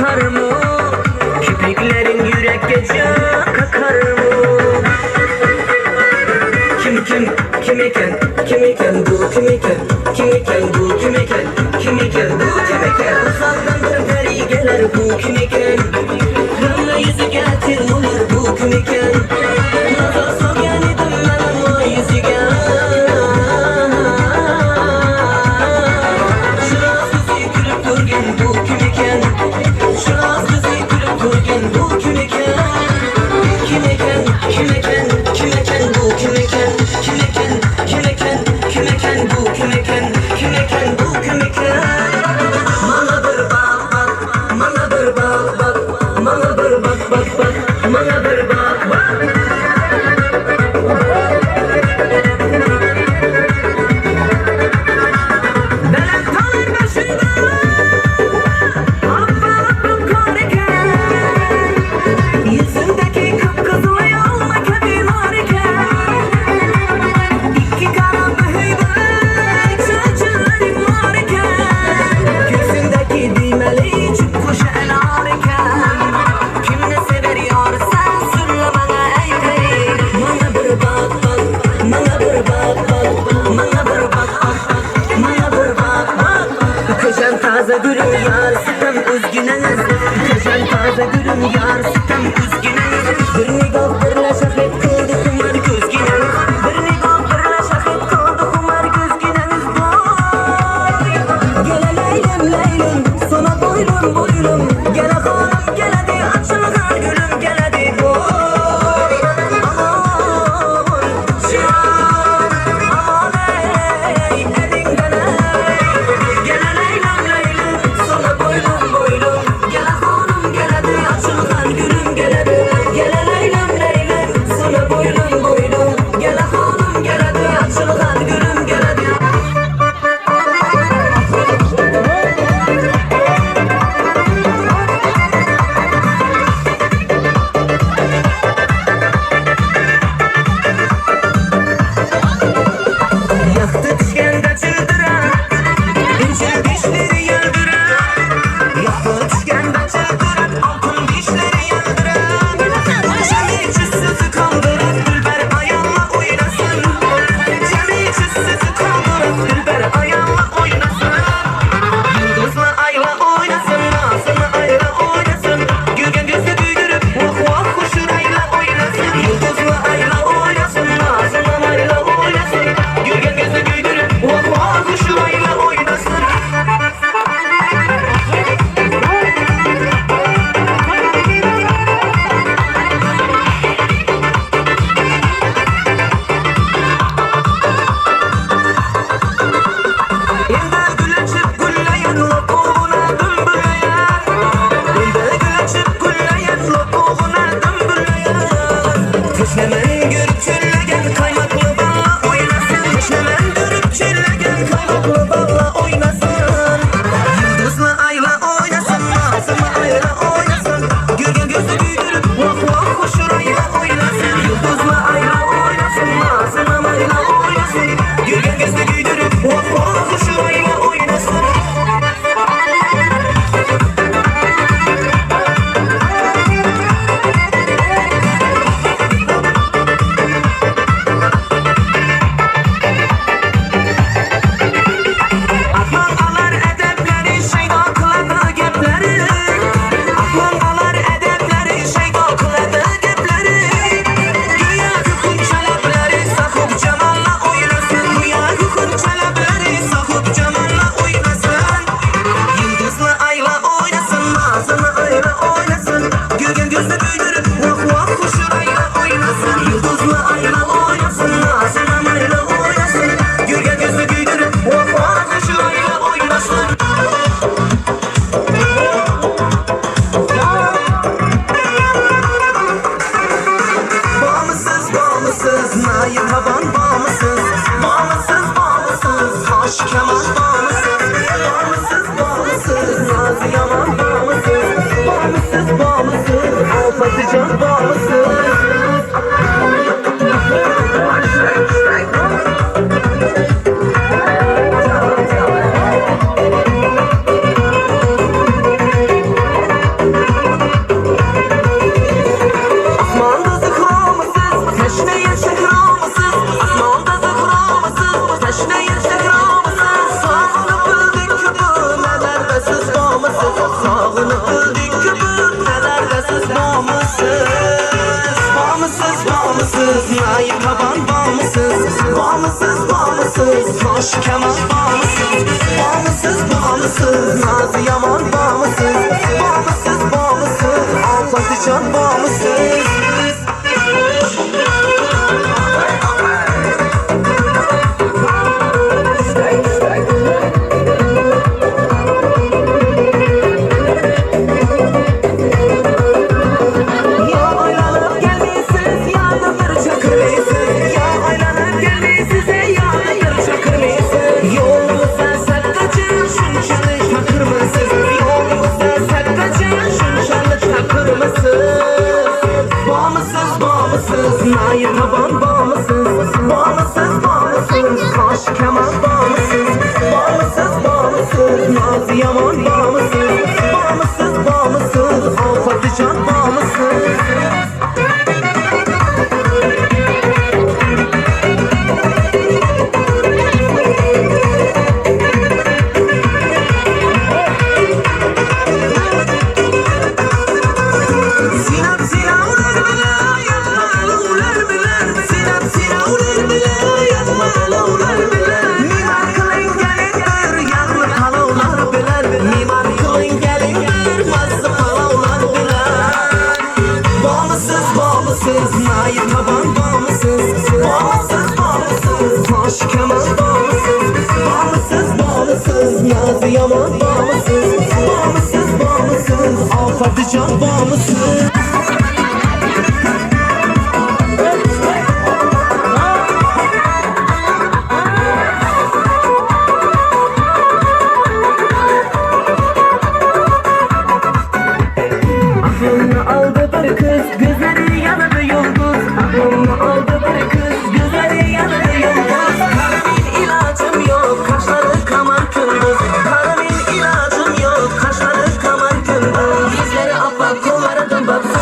akar mı? Kirpiklerin yürekçe kakar mı? Kim iken bu kim iken bu kim iken bu kim iken uzaktan bir peri gelir bu kim iken Rana yüzü getir olur bu kim iken Nazar soğuyan idim ben o yüzüge Şuraz kızı gülüp durgen bu kim iken Şuraz kızı gülüp durgen bu kim iken Kim iken bu kim iken bu kim iken bu kim iken bu kim iken Bana bir bak bak bana bir bak bak bana bir bak bak bak bana bir bak bak Belek kalır başında Abba kar iken Yüzündeki kıpkızıl yolma kedi var iken İki kara mühibet saçlarım var iken Gözündeki düğmeli çık kuşu enar iken Kim ne sever yar sen söyle bana ey peri Bana bir bak bak bana bir bak bak bana bir bak bak bana bir bak bak Kışan taze gülüm yar sitem üzgüneniz Kışan taze gülüm yar sitem üzgüneniz Bir nigah birle şahit kıldı kumar gözgüneniz Bir nigah birle şahit kıldı kumar gözgüneniz Boy Gele leylem leylem sana boylum boylum Gele hanım gele de açılgan gülüm gele de boy Aman şiar aman ey elinden ey Gele leylem leylem sana boylum boylum Gele hanım gele de açılgan gülüm gele de Gele leylem leylem sana boylum boylum Gele hanım gele de açılgan gülüm gele de Yaktı düşkende çıldıran İnce dişleri yıldıran Yaktı düşkende çıldıran Altın dişleri yıldıran Cemi çüssüzü kaldırıp Dülber ayağına oynasın Cemi çüssüzü kaldırıp Dülber ayağına oynasın Yıldızla ayla oynasın Nasımla ayla oynasın Gülgen gözü büyüdürüp Vah vah kuşurayla oynasın Yıldızla ayla oynasın Nasımla ayla oynasın Gülgen gözü büyüdürüp Vah vah kuşurayla oynasın bağımsız, naip taban bağımsız, bağımsız, bağımsız, hoş kemal bağımsız, bağımsız, bağımsız, nazı yaman bağımsız, bağımsız, bağımsız, Alpatıcan can bağımsız. Nair taban bağımsız, bağımsız, bağımsız, kaş kemal bağımsız, bağımsız, bağımsız, nazı yaman bağımsız, bağımsız, bağımsız, Alpatıcan bağımsız. Nair taban bağımsız, bağımsız, bağımsız, taş kemal bağımsız, bağımsız, bağımsız, nazı yaman bağımsız, bağımsız, bağımsız, Alpatıcan bağımsız. Aklını aldı bir kız, gözleri yanıdı yıldız. Aklını aldı bir kız, gözleri yanıdı yıldız. Karamin ilacım yok, kaşları kamar gündüz. Karamin ilacım yok, kaşları kamar gündüz. Yüzleri apak, kolları dımbat.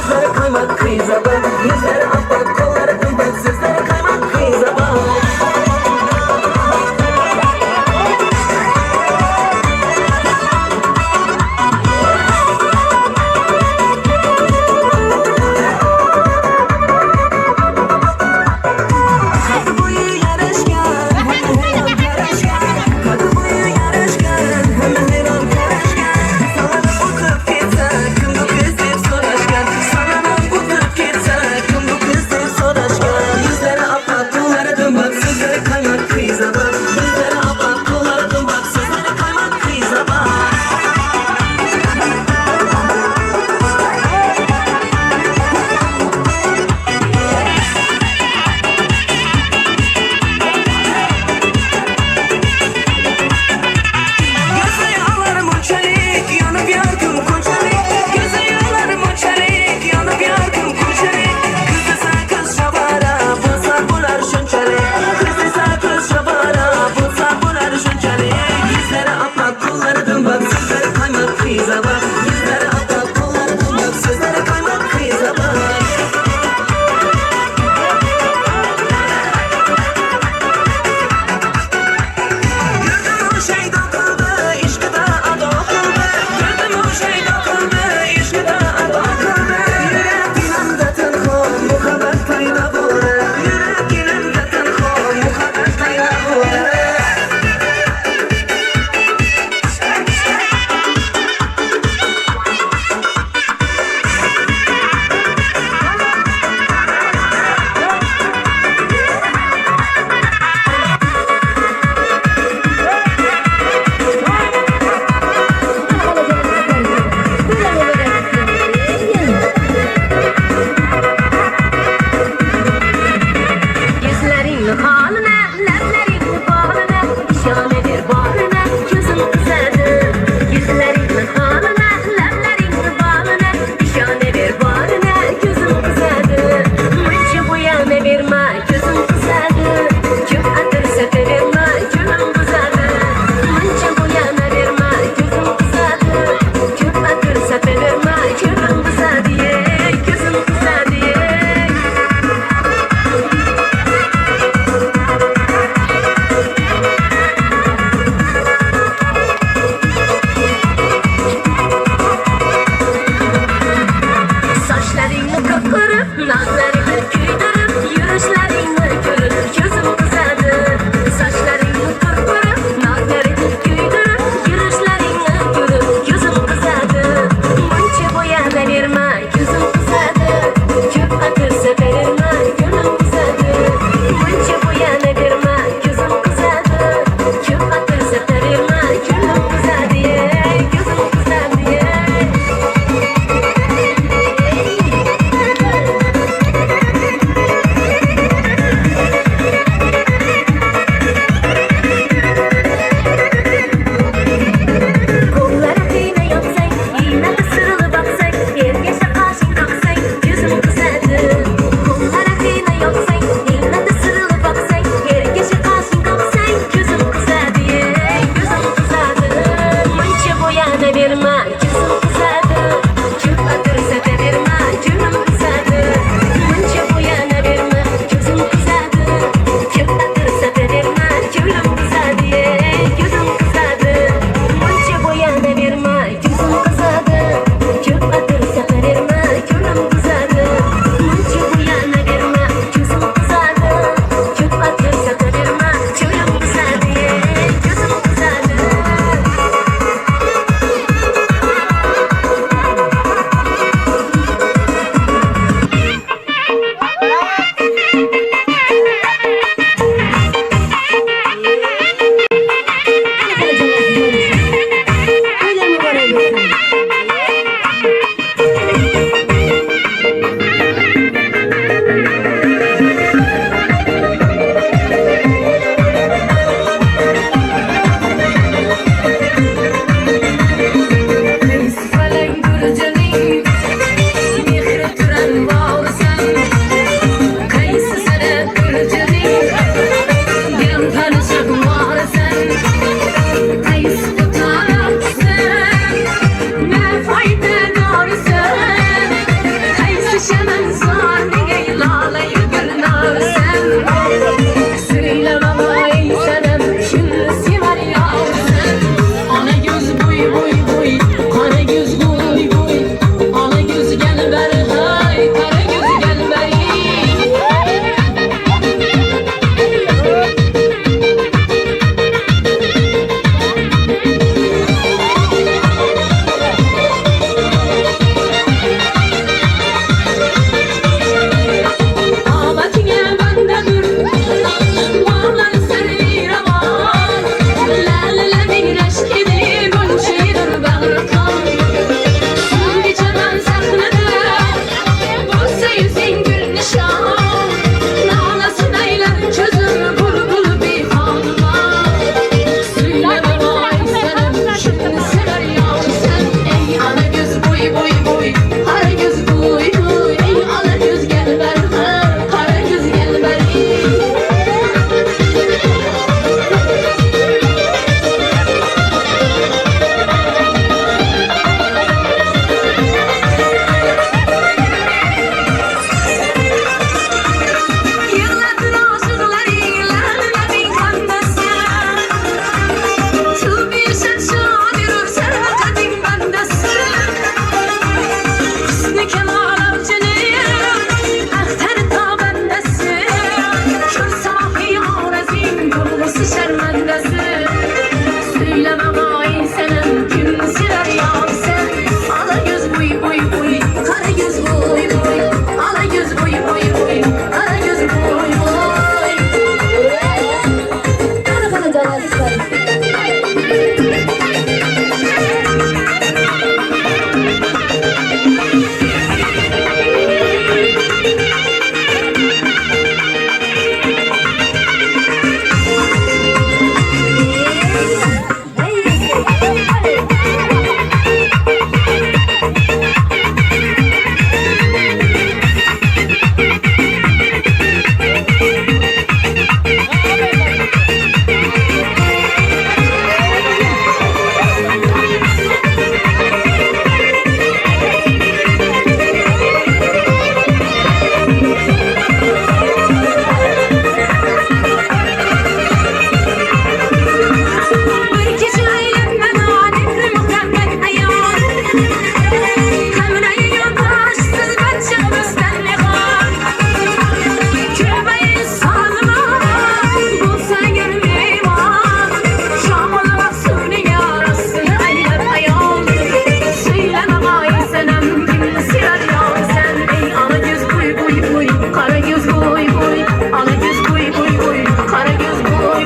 senem kimini siler ya sen. Ey ana göz buy buy buy, kara göz buy buy. Ana göz buy buy buy, kara göz buy buy.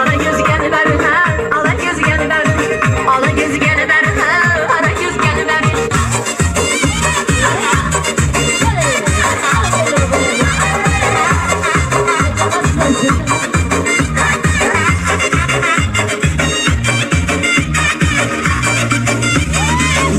Ana göz gel verme, ana göz gel verme. Ana göz gel verme, ana göz gel verme.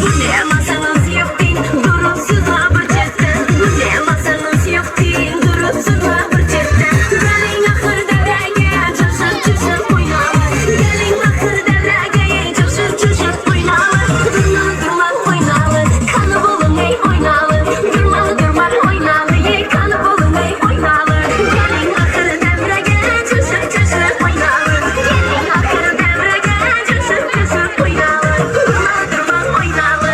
Bu ne masanız yok değil, durumsuz bir çetten. Bu ne masanız yok değil, durumsuz bir çetten. Gelin ahır devreye, çışıp çışıp oynalı. Gelin ahır devreye, çışıp çışıp oynalı. Durmalı durmalı oynalı, kanı bulun ey oynalı. Durmalı durmalı oynalı, ye kanı bulun ey oynalı. Gelin ahır devreye, çışıp çışıp oynalı. Gelin ahır devreye, çışıp çışıp oynalı. Durmalı durmalı oynalı.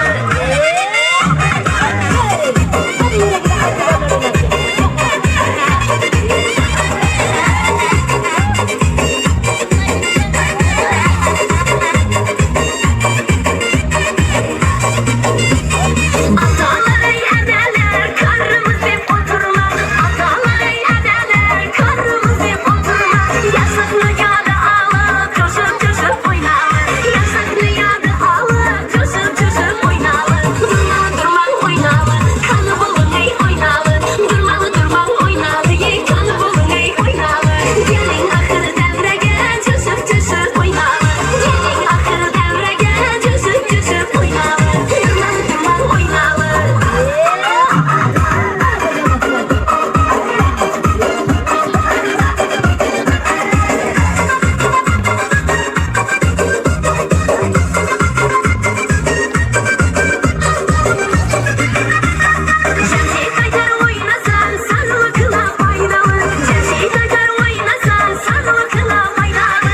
Atalar ey edeler, karnımız hep oturma. Atalar ey edeler, karnımız hep oturma. Yasaklı yağdı alıp, coşup coşup oynalı. Yasaklı yağdı alıp, coşup coşup oynalı. Durmalı durmalı oynalı, kanı bulun ey oynalı. Durmalı durmalı oynalı, ye kanı bulun ey oynalı. Gelin ahır devreye, coşup coşup oynalı. Gelin ahır devreye, coşup coşup oynalı. Durmalı durmalı oynalı. Cemşit Aydar oynasan sarılıkla faydalı. Cemşit Aydar oynasan sarılıkla faydalı.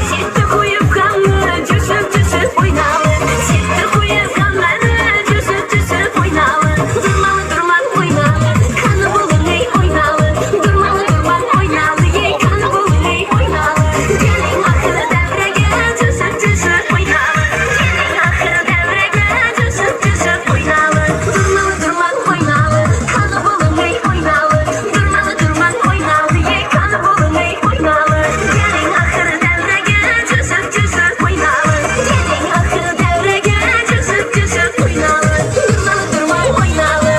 Şitte koyup kanlı coşup coşup oynalı. Şitte koyup kanları coşup coşup oynalı. Durmalı durmalı oynalı, kanı bulun ey oynalı. Durmalı durmalı oynalı, ye kanı bulun ey oynalı. Gelin ahır devreye, coşup coşup oynalı. Gelin ahır devreye, coşup coşup oynalı. Durmalı durmalı oynalı, kanı bulun ey oynalı. Durmalı durmalı oynalı, ye kanı bulun ey oynalı. Gelin ahır devreye, coşup coşup oynalı. Gelin ahır devreye, coşup coşup oynalı. Durmalı durmalı oynalı.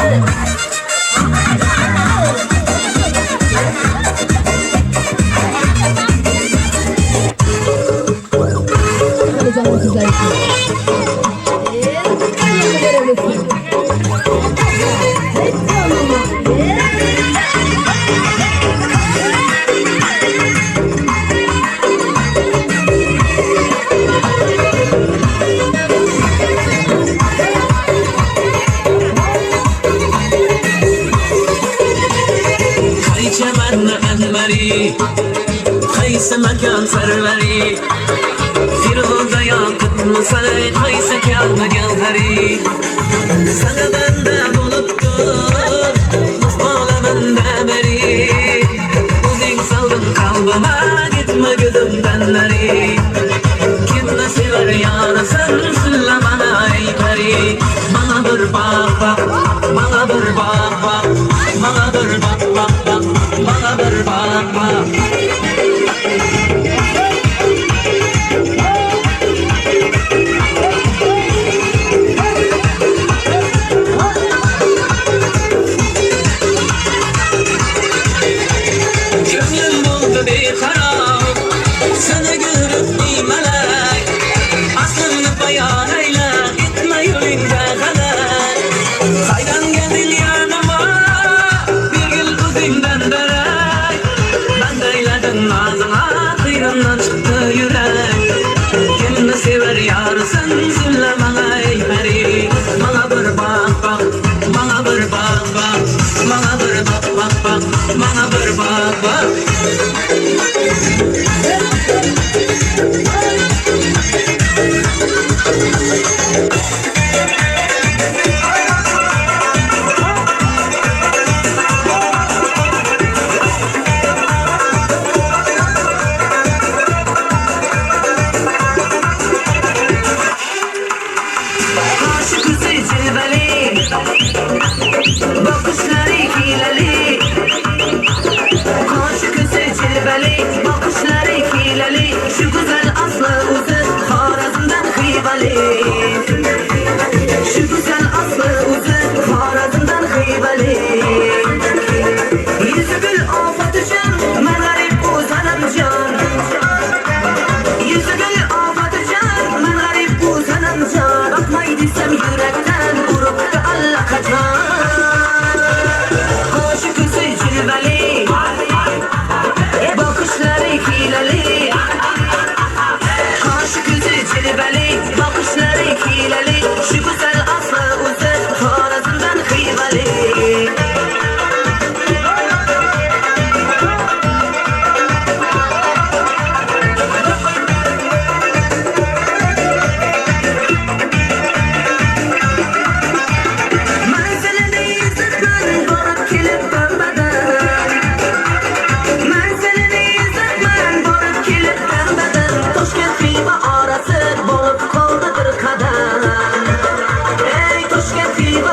Qaycha manni anvari, qaysi makon sarvari. Firg'onda yoqitmasay, qaysi kalni gavhari. Sana banda bo'libdir, olaminda beri. O'zing soldin qalbima, gitma ko'zimdan nari. Kimni sevar yorisan, sulla mana ey pari. Mana bir baq baq, mana bir baq baq, mana bir baq baq baq, mana bir baq baq. Ko'nglim bo'ldi beqaror, seni ko'rib biymalak. Aslimni bayon ayla, etma yo'lingda g'alak. Qaydan kelding yanima, bir yil o'zingdan darak. Bandaylading nozingga, qiyrimdan chiqdi yurak. Kimni sevar yorisan, zullamanga ey pari. Mana bir baq baq, mana bir baq baq, mana bir baq baq baq, mana bir baq baq. Aşık kızı cilveli,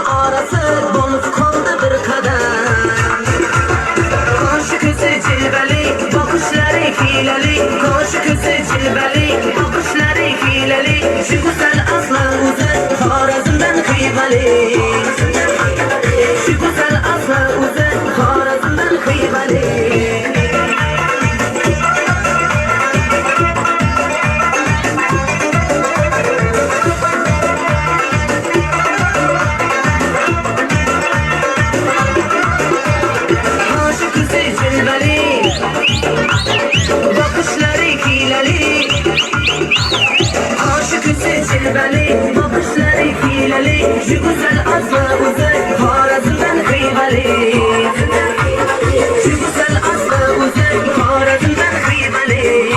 arası Bonup kaldı bir kadem Karşı gözü cilveli Bakışları hileli Karşı gözü cilveli Bakışları hileli Şu güzel aslan uzun Harazımdan kıymeli Şu güzel aslan uzun Harazımdan kıymeli cilveli Bakışları hileli Şu güzel aslı uzun Harazımdan kıymeli Şu güzel aslı uzun Harazımdan kıymeli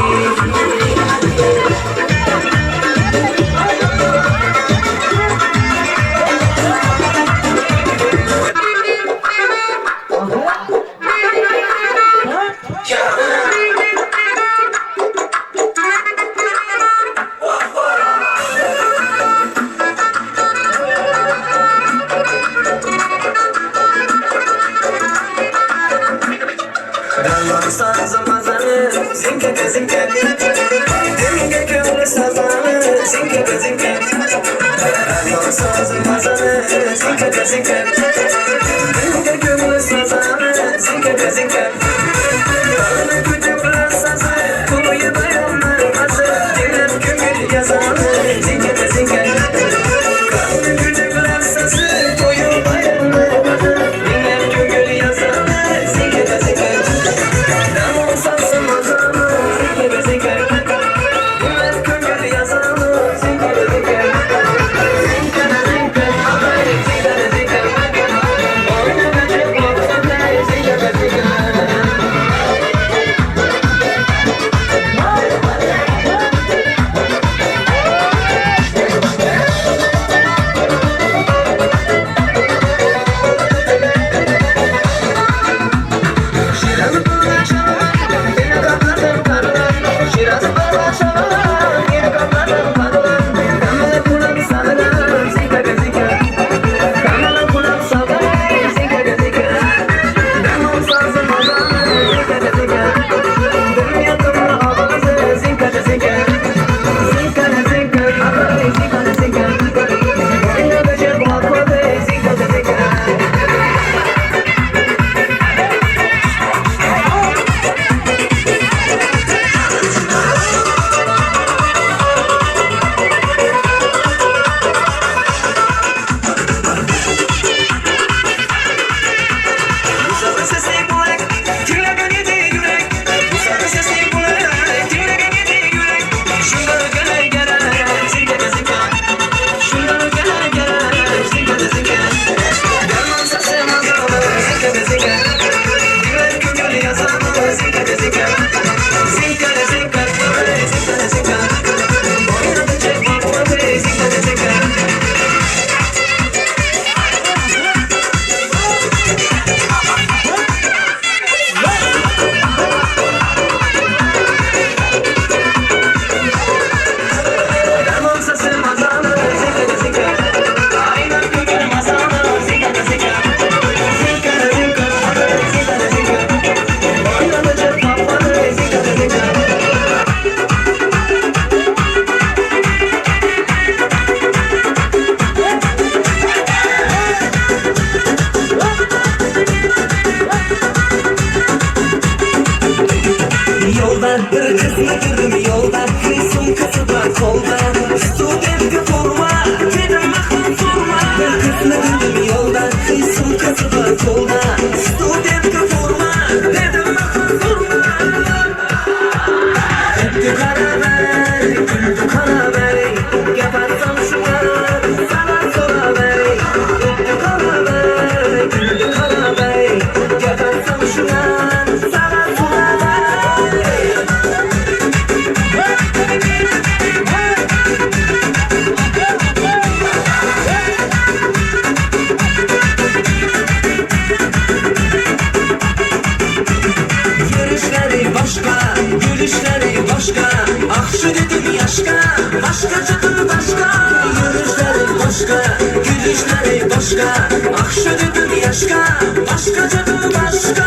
Akşı dedim yaşka, başkaca dur başka.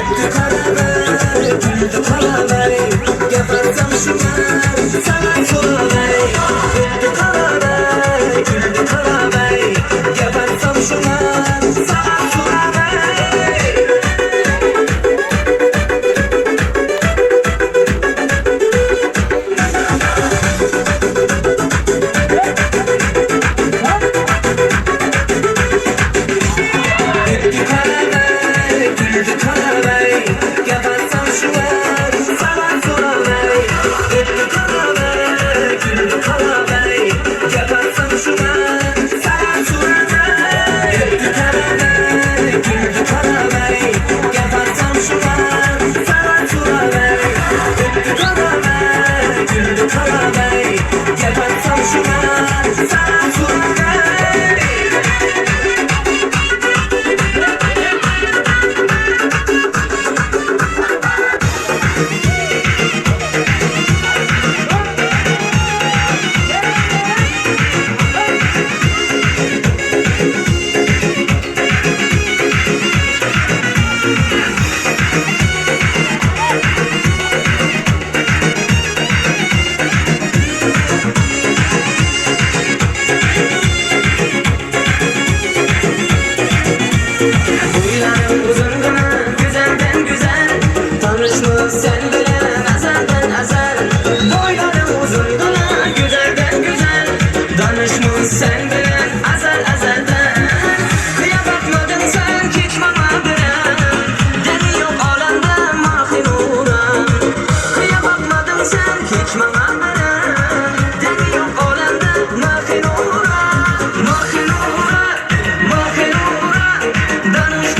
Güldü karaver, güldü karaver. Gebertsem şunlar, sana soraver. Güldü karaver, güldü karaver. Gebertsem şunlar, sana soraver. Boylarım uzun gına, güzelden güzel. Tanışmış sen bilen azaldan azal. Boylarım uzun gına, güzelden güzel. Danışmış sen bilen azal azaldan. Kıya bakmadın sen hiç bana bilen. Deli yok alanda mahir uğran. Kıya bakmadın sen hiç bana bilen. Deli yok alanda mahir uğran. Mahir uğran, mahir uğran. Danış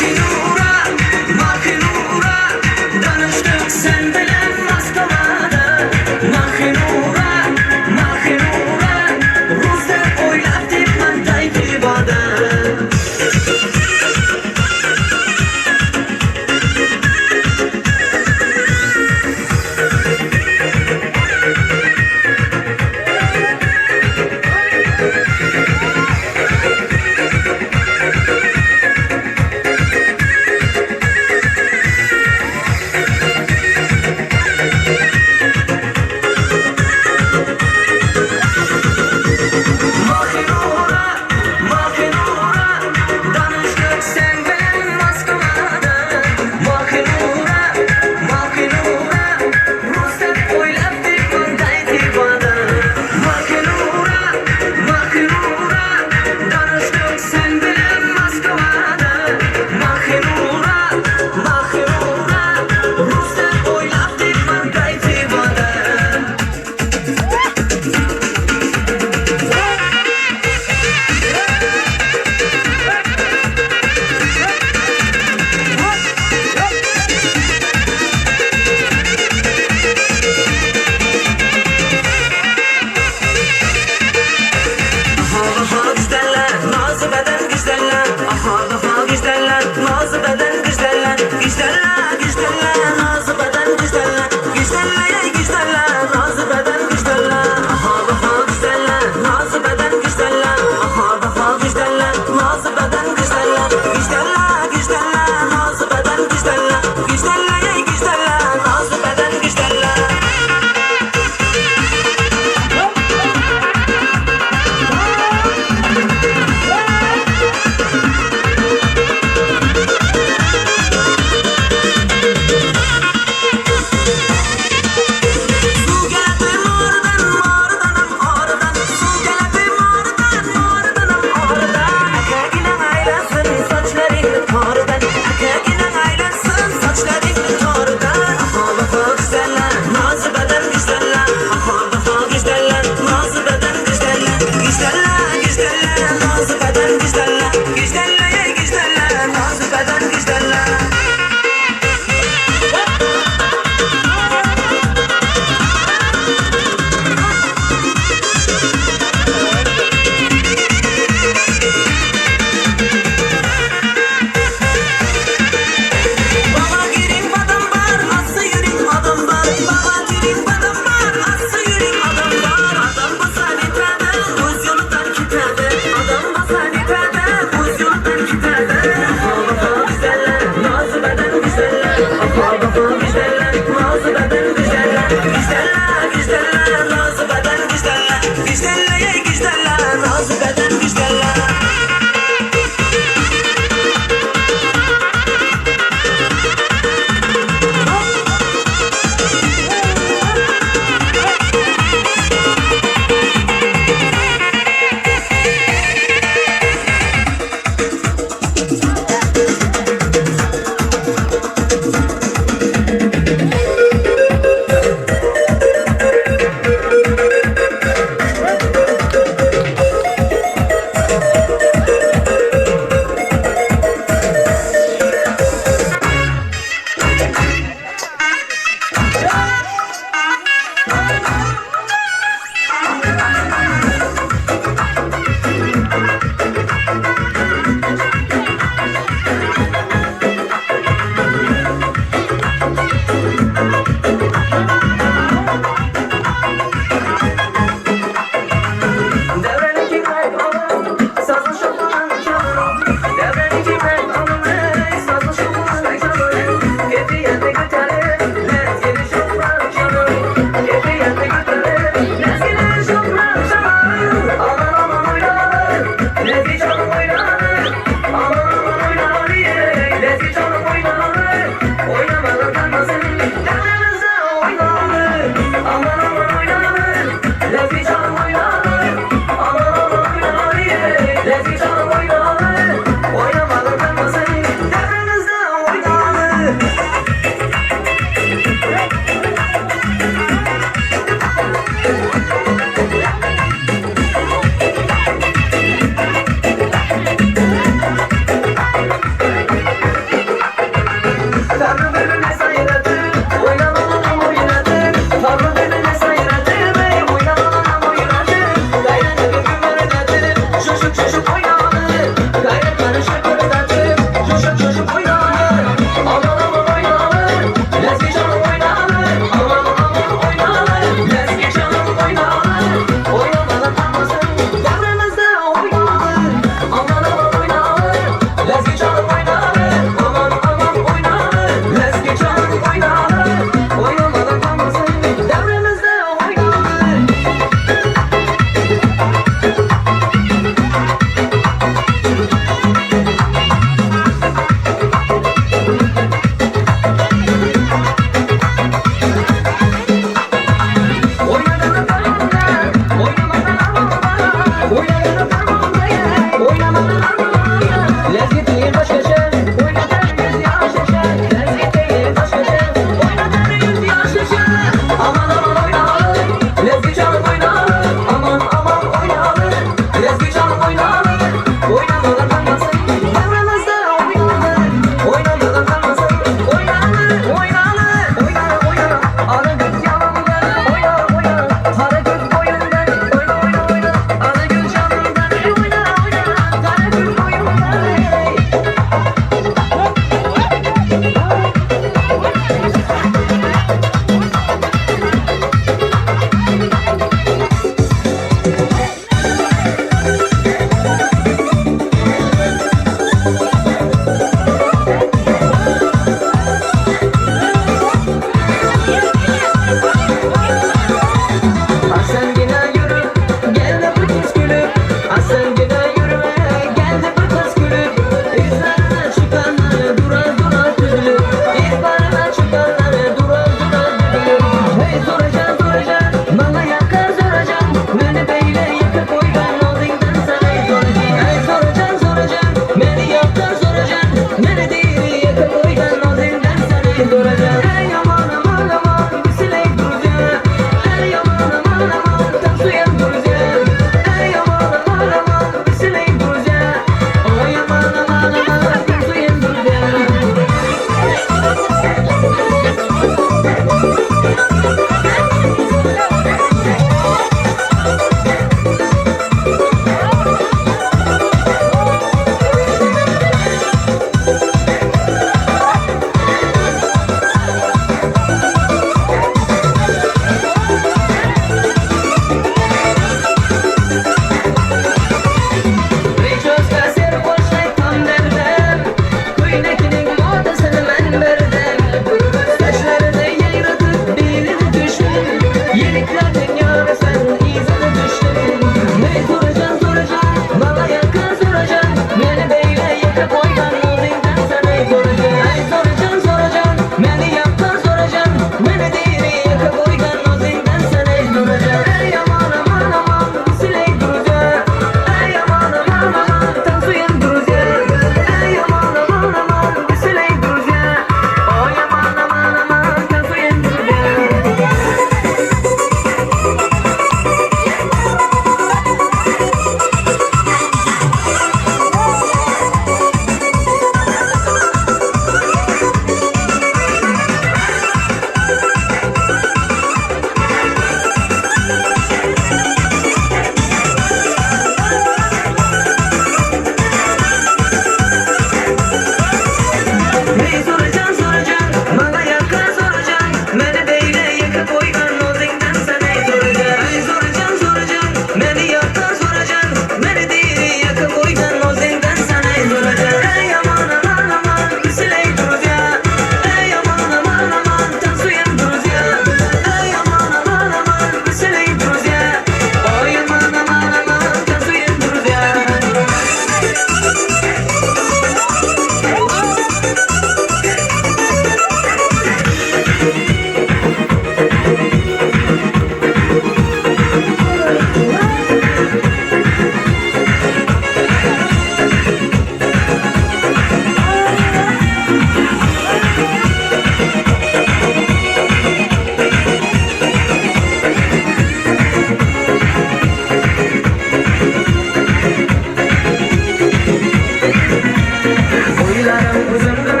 Boylarım uzundur,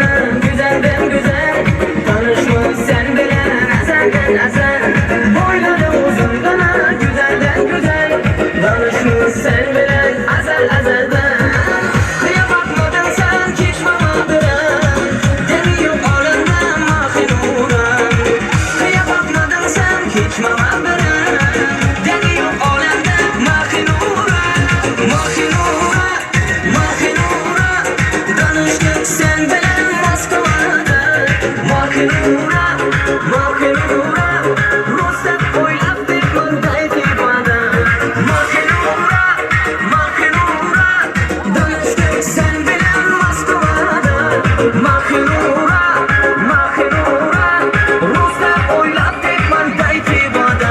güzelden güzel. Tanışmış sen bilen ezelden ezel. Boylarım uzundur, güzelden güzel. Tanışmış sen bilen ezel ezelden. Kıya bakmadın sen hiç mamadıran. Demiyor alından mahinuran. Kıya bakmadın sen hiç mamadıran. Demiyor alından mahinuran. Mahinuran, mahinuran. Danıştık sen bilen Moskova'da. Mahinura, mahinura. Rus'ta oylap bir kurdaydı bana. Mahinura, mahinura. Danıştık sen bilen Moskova'da. Mahinura, mahinura. Rus'ta oylap bir kurdaydı bana.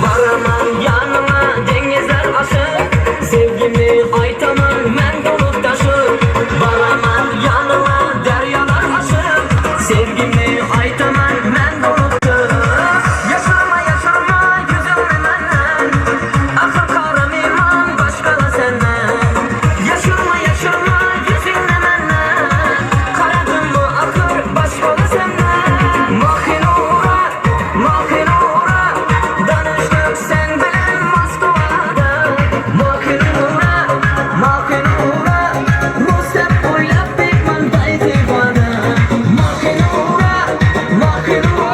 Varamam yanıma denizler aşık. Sevgimi aytamam ben dolup taşıp. Varamam yanıma deryalar aşık. Sevgimi aytamam ben dolup taşıp. Yaşama yaşama yüzümle menden. Akıl karam iman başkala senden. Yaşama yaşama yüzümle menden. Karadın mı akır başkala senden. Mahinura, mahinura. Danıştık sen bilen Moskova'da. Mahinura, mahinura. Rus'ta oylap bir mandaydı bana. Mahinura, mahinura.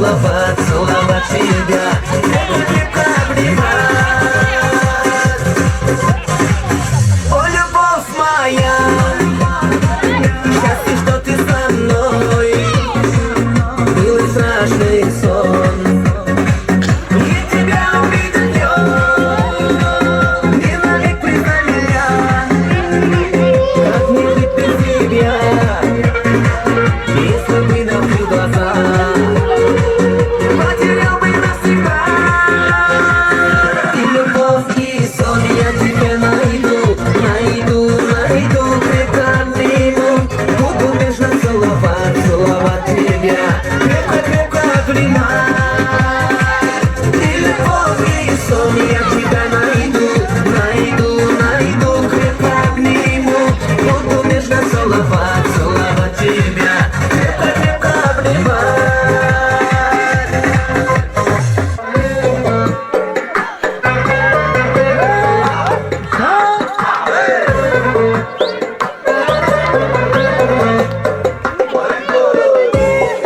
salavat, salavat тебя. Крепко обнимать. О, любовь моя, счастье, что ты со мной. Был и страшный сон. И тебя увидел я. Не навек признай меня. Как мне быть без тебя? Если бы накрыл глаза, потерял бы навсегда. И любовь, и сон я тебя найду, найду, найду, крепко обниму. Буду нежно целовать, целовать тебя, крепко, крепко обнимать. И любовь, и сон я тебя найду, найду, найду, крепко обниму. Буду нежно целовать, целовать тебя, крепко, крепко обнимать.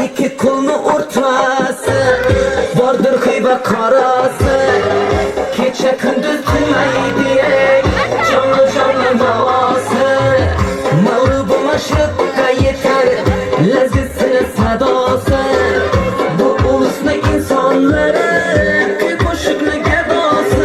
İki kolunu ortası, vardır kıyba karası. Gece gündüz dinleydi, canlı canlı davası. Malı bulaşıkta yeter, lezzetine sadası. Bu uluslu insanların boşluklu gedası.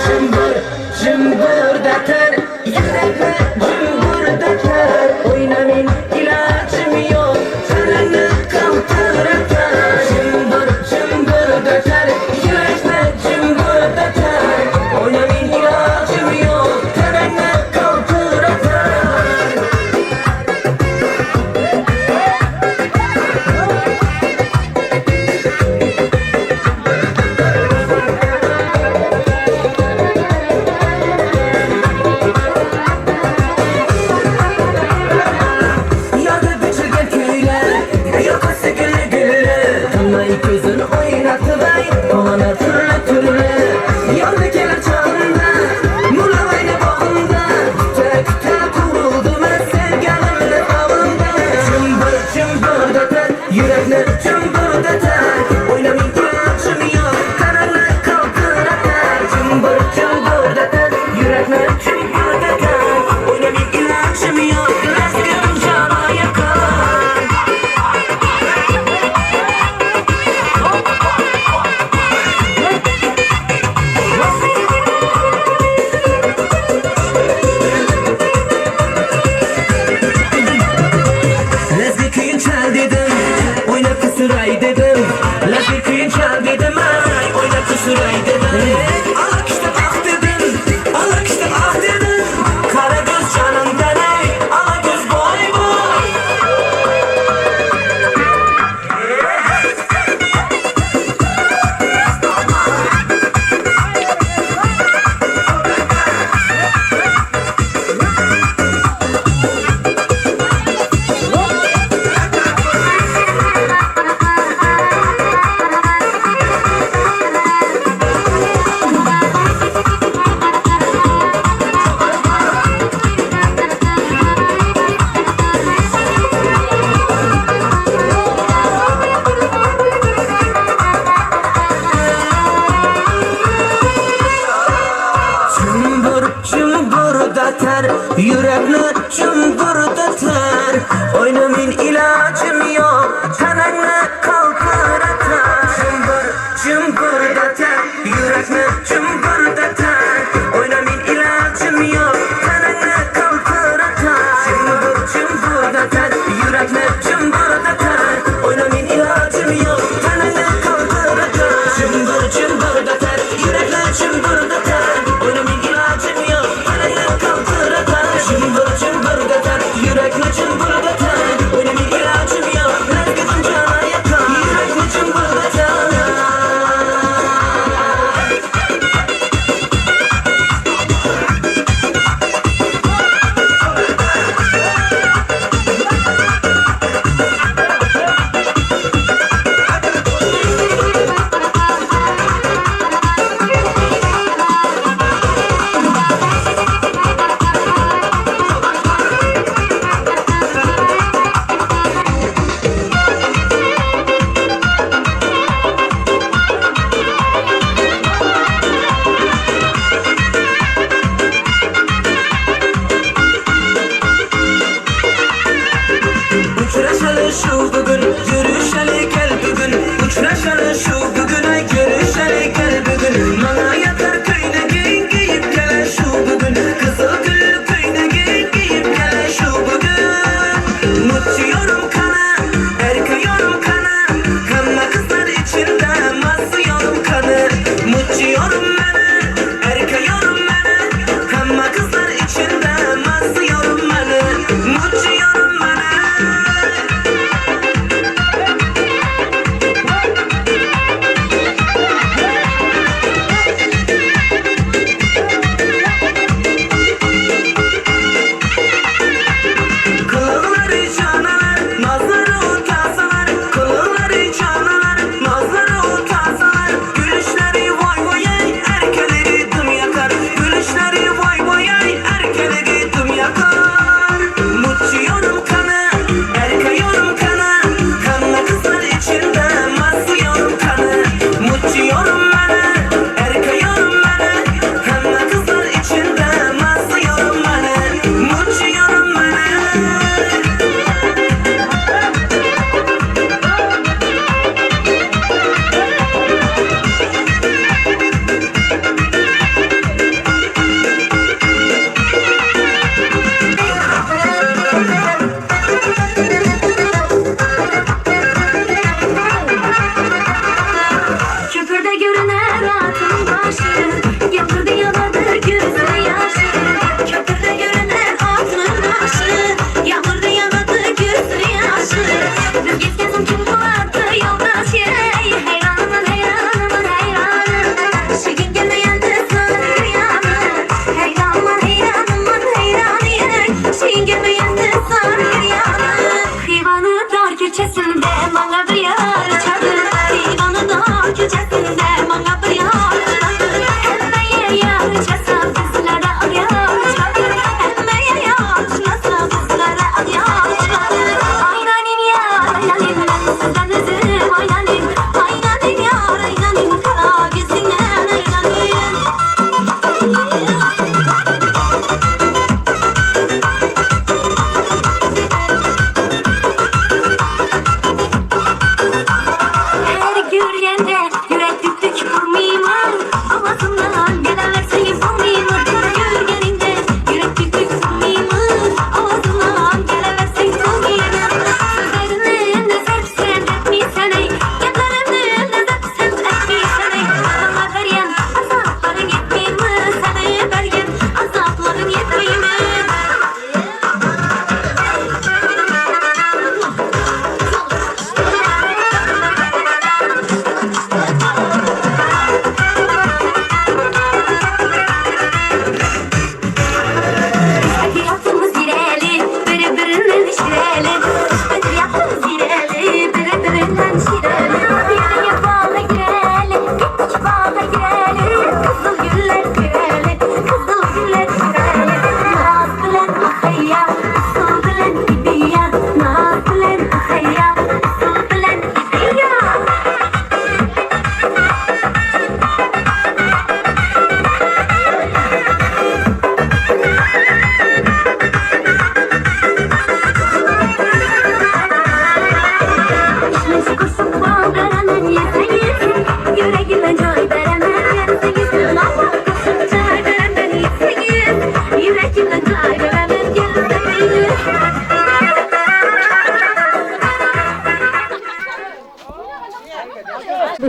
Cımbır, cımbır deter, yürekle cımbır deter. Oynamayın ilacım yok, tenini kaldır eter. Cımbır, cımbır deter, yürekle cımbır deter. Oynamayın ilacım yok, tenini kaldır eter. Yardı biçilgen köyler, yakası gülle gülle. Tanrı gözün oynatıvay, ona türlü türlü. Yardı gelir çağında, mulavayla bağında. Tekte kuruldu ben sevgilimle bağında. Cımbır cımbır deter, yürekler cımbır deter. Oynamayın ilacım yok, karanlık kalkır eter. Cımbır cımbır deter, yürekler cımbır deter. Oynamayın ilacım yok, reskim cana yakar. Lezgi kıyın çal dedim, oyna kısıray dedim. Lezgi kıyın çal dedim, ay oyna kısıray dedim. Alak işte ah dedim, alak işte ah dedim. Kara göz canım deney, ala göz boy boy. Cımbır cımbır deter, yürekler cımbır deter. Oynamayın ilacım yok, tenenle kalkır eter. Cımbır cımbır deter, yürekler cımbır deter. Oynamayın ilacım yok, tenenle kalkır eter. Cımbır cımbır deter, yürekler cımbır deter. Oynamayın ilacım yok, tenenle kalkır eter. Cımbır cımbır deter, yürekler cımbır deter. Oynamayın ilacım yok, tenenle kalkır eter. Cımbır cımbır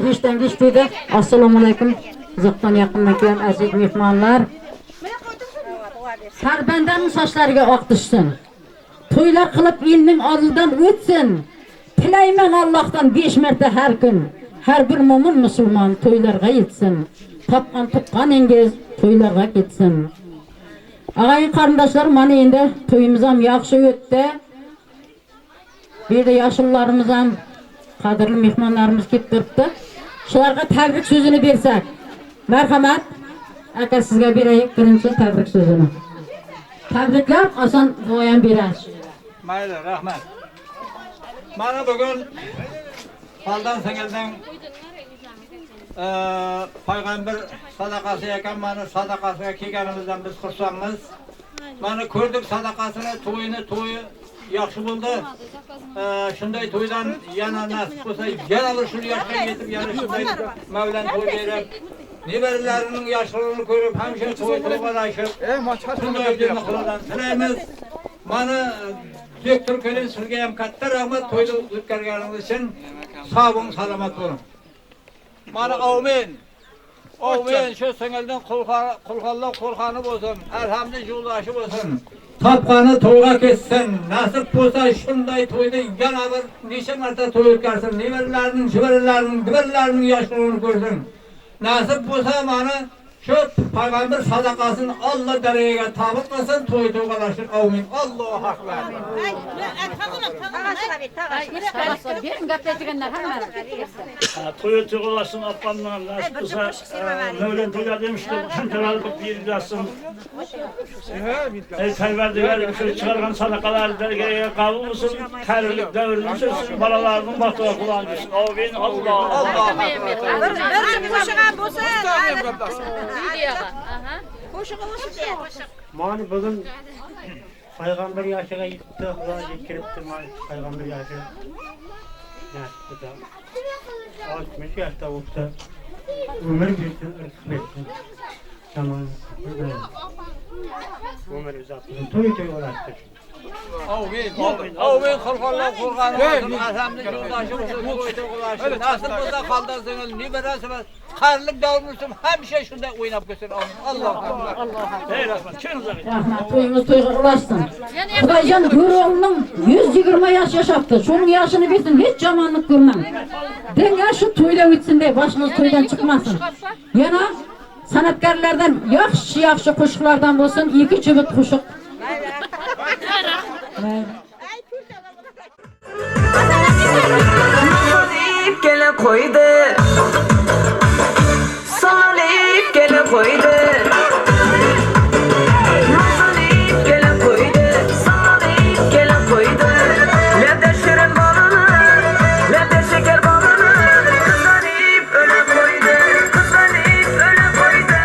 bir işten geçtiydi. Assalamu alaikum. Uzaktan yakından gelen aziz mehmanlar. Sarbandanın saçlarına ak düşsün. Toylar kılıp ilmin alından ötsin. Tilayman Allah'tan 5 mərtə her gün. Her bir mumun Müslüman toylarga yetsin. Tapkan tutkan engiz toylarga gitsin. Ağayın karındaşlar mana endi toyumuzam yaxşı ötdi. Bir de yaşlılarımızam qadrli mehmanlarımız kelip turibdi. Şularga tabrik sözünü bersek. Merhamet. Aka sizga berayik birinchi tabrik sözünü. Tabriklar Hasan Boyan berar. Mayli, rahmat. Mana bugün Haldan Sengel'den Peygamber sadakası ekan, mana sadakasıga kelganimizdan biz xursandmiz. Mana ko'rdik sadakasını, to'yi yaxshi bo'ldi. Shunday to'ydan yana nasib bo'lsa, yana shu yoshga yetib, yana shunday Mavlan to'y berib, nevaralarining yoshligini ko'rib, hamsha to'y qilib, shunday jannatlardan tilaymiz. Mana direktor kelin sizga ham katta rahmat to'yda o'tkazganingiz uchun. Sog' bo'ling, salomat bo'ling. Mana amin. Amin. Shu singilning qulxonlar qo'rg'oni bo'lsin. Alhamdulillah yo'ldoshi bo'lsin. Tapqani to'yga ketsin. Nasib bo'lsa shunday to'yda yana bir necha marta to'y o'tkazsin. Nevarlarning, divarlarning yoshligini ko'rsin. Nasib bo'lsa mana şu Peygamber sadakasını Allah dereceye tabut kılsın, toy toygalaşın. Amin. Allahu Akbar. Toy toygalaşın, Afganlar nasip olsa Mevlen toylar demiştim. Şunları alıp bir yazsın. Perverdiler şöyle çıkargan sadakalar dereceye kabul olsun. Terörlük devrinin sürsün, balalarının batığa kullanmışsın. Amin. Allah. Allah. Mani bugün Peygamber yaşına gitti, Kur'an kiripti mani Peygamber yaşı. Yaşlı da 60 yaşta olsa ömür geçsin, ırkı geçsin. Tamam, ömür uzatsın, toy ulaştır. Amin. Amin. Kurbanlar kurbanı olsun. Alhamdülillah yoldaşı olsun. Toy toygalaşın. Nasıl bo'lsa qaldarsınız, ne berasiniz? Xayrlik davrunusun, hemşe şunda oynap götürün. Allah Allah. Rahmat, toyumuz toyga ulaşsın. Xudayjon Göroğlu'nun 120 yaş yaşaptı. Şunun yaşını bilsin, hiç jamanlık görmem. Denge şu toyda bitsin de başınız toydan çıkmasın. Yana sanatkarlardan yaxşı qo'shiqlardan bo'lsin, 2 jibit qo'shiq. Sallayıp gele koydu, sallayıp gele koydu, sallayıp gele koydu, sallayıp gele koydu. Lede şirin balını, lede şeker balını, kızarıp öyle koydu, kızarıp öyle koydu.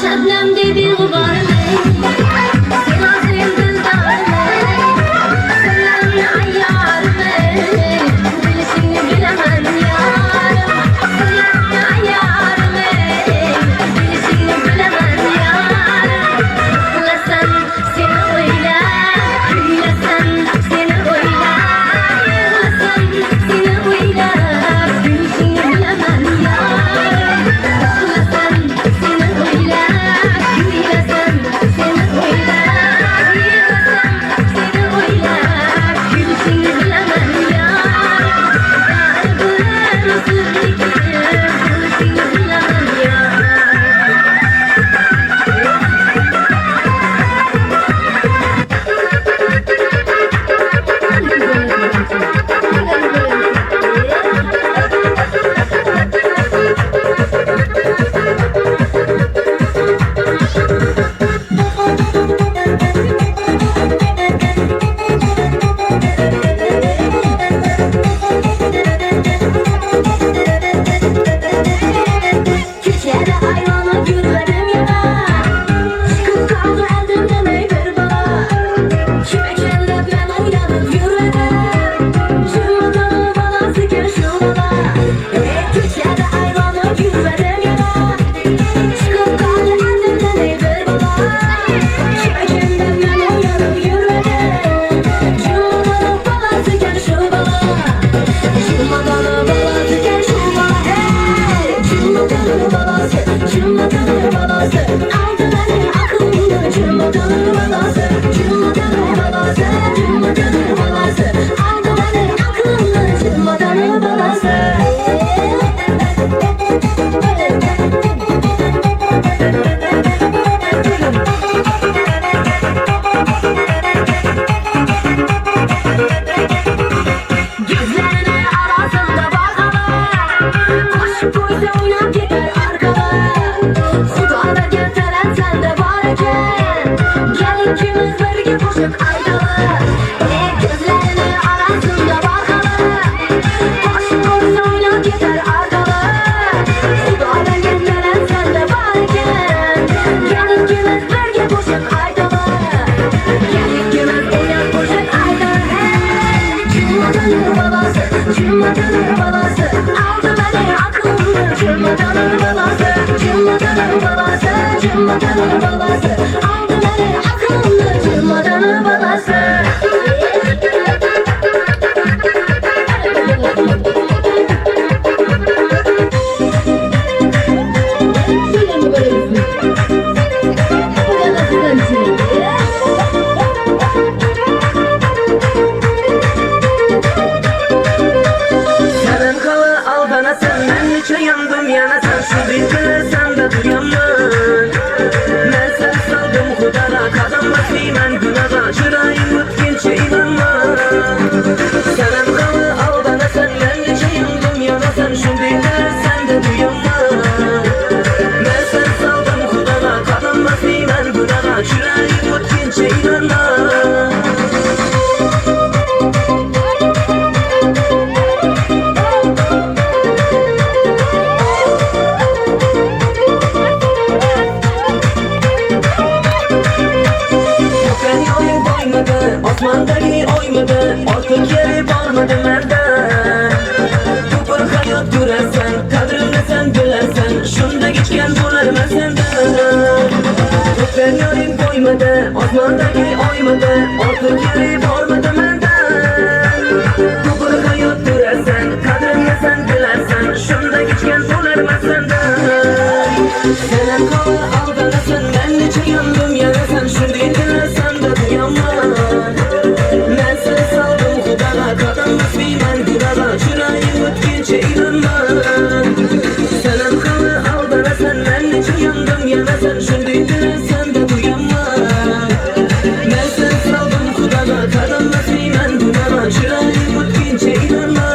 Şebnem dedi gubarlı Silazim dildarlı Selamlı ayyarlı Bilişini bilemem yarım Selamlı ayyarlı Bilişini bilemem yarım Üflesen seni oyla Üflesen seni oyla Üflesen seni oyla Bilişini bilemem yarım Üflesen seni oyla Üflesen seni oyla Üflesen seni oyla Bilişini bilemem yarım Yargılar nasıl dikilir Bilişini bilemem yarım Keçede ayrana gülmedim yana Çıkıp kaldı elimden ey bir bala Kime kellep ben oynanıp yürüdüm Cümletanın balası gel şu bala Keçede ayrana gülmedim yana Çıkıp kaldı elimden ey bir bala Kime kellep ben oynanıp yürüdüm Cümletanın balası gel şu bala Cümletanın balası gel şu bala Cümletanın balası, cümletanın balası Aldı benim aklımda cümletanın balası Cümletanın balası, cümletanın balası Aldı benim aklımda cümletanın balası Gözlerinin arasında bakalım Aşık koysa oynap gider arkada Kutuada götüren sende var eken Gel ikimiz birge koşup aydalı Gözlerinin arasında bakalım Aşık koysa oynap gider arkada Kutuada götüren sende var eken Gel ikimiz birge koşup aydalı Gel ikimiz oynap koşup aydalı Cümletanın balası, cümletanın balası Aldı beni aklımda cümletanın balası Cümletanın balası, cümletanın balası Aldı beni aklımda cümletanın balası Seven kalı aldanasın ben niçe yandım yanasın Şu bir sen de duyanmın Ben sen saldım hudara kadınmasıyım ben günaha Çırayım ötkince inanma Seven kalı aldanasın ben niçe yandım yanasın Şu bir sen de duyanmın Ben sen saldım hudara kadınmasıyım ben günaha Çırayım ötkince inanma Osmandaki oymadı, artık yeri varmadı merde Bu bir hayat görersen, kadrini sen bilersen Şunda geçken bularım sende Bu feryarim koymadı, Osmandaki oymadı Artık yeri varmadı merde Bu bir hayat görersen, kadrini sen bilersen Şunda geçken bularım sende Senem kalı aldanasın, ben niçe yandım yarasan Şimdi dilersen de duyanma Ben seni saldım hudana kadınmasıyım ben gudana Çırayım ötkince inanma Senem kalı aldanasın, ben niçe yandım yarasan Şimdi dilersen de duyanma Ben seni saldım hudana kadınmasıyım ben gudana Çırayım ötkince inanma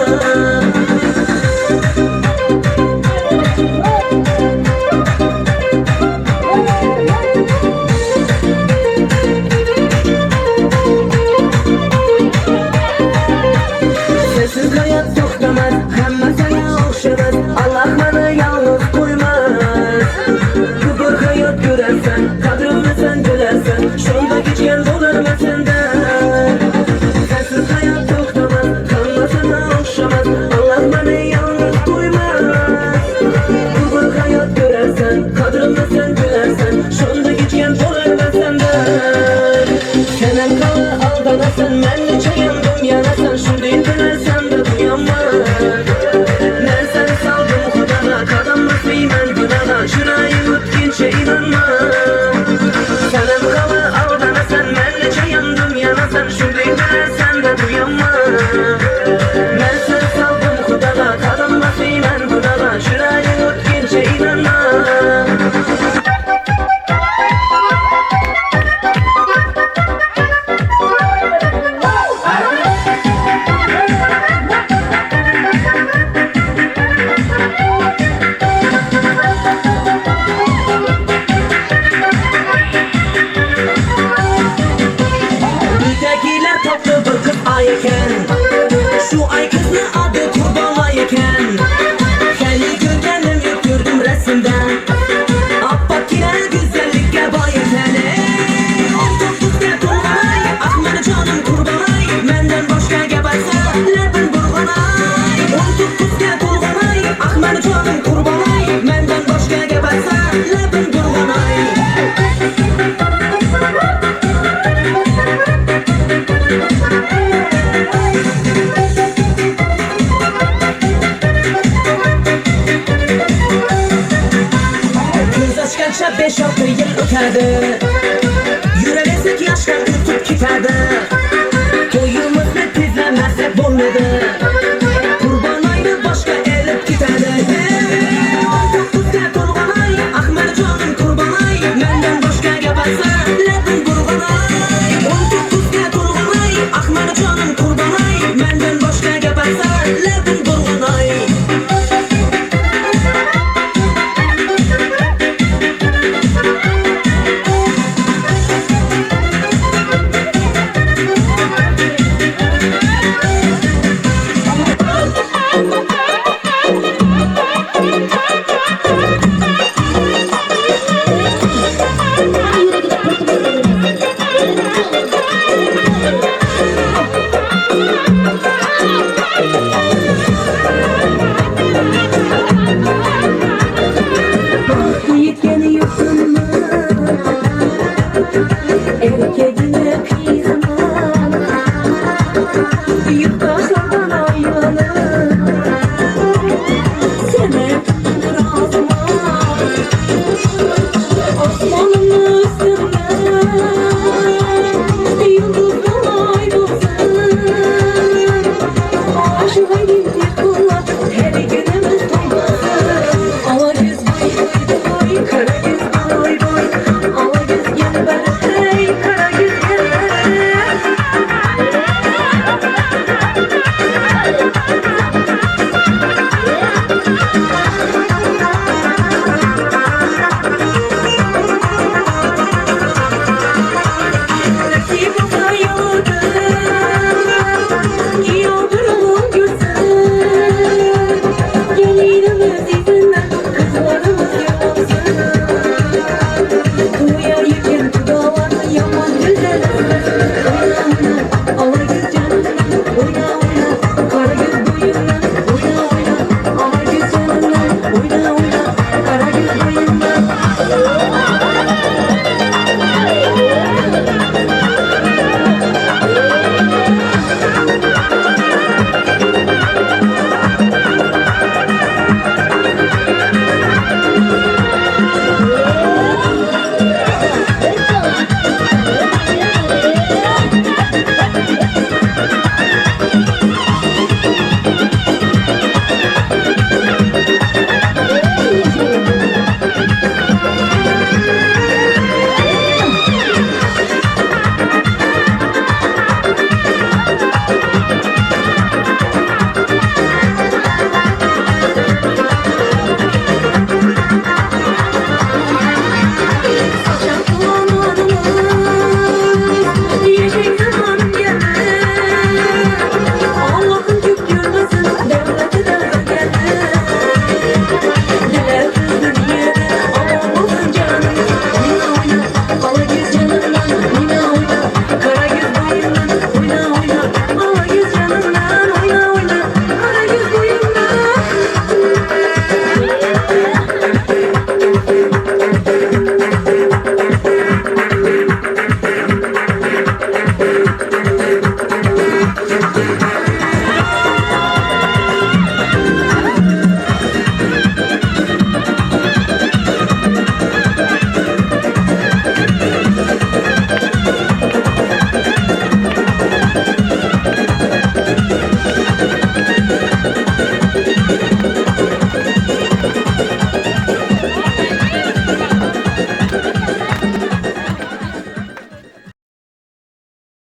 yeterdi. Yüreğe yaşlar tutup giderdi. Toyumuzu tizlemezsek olmadı.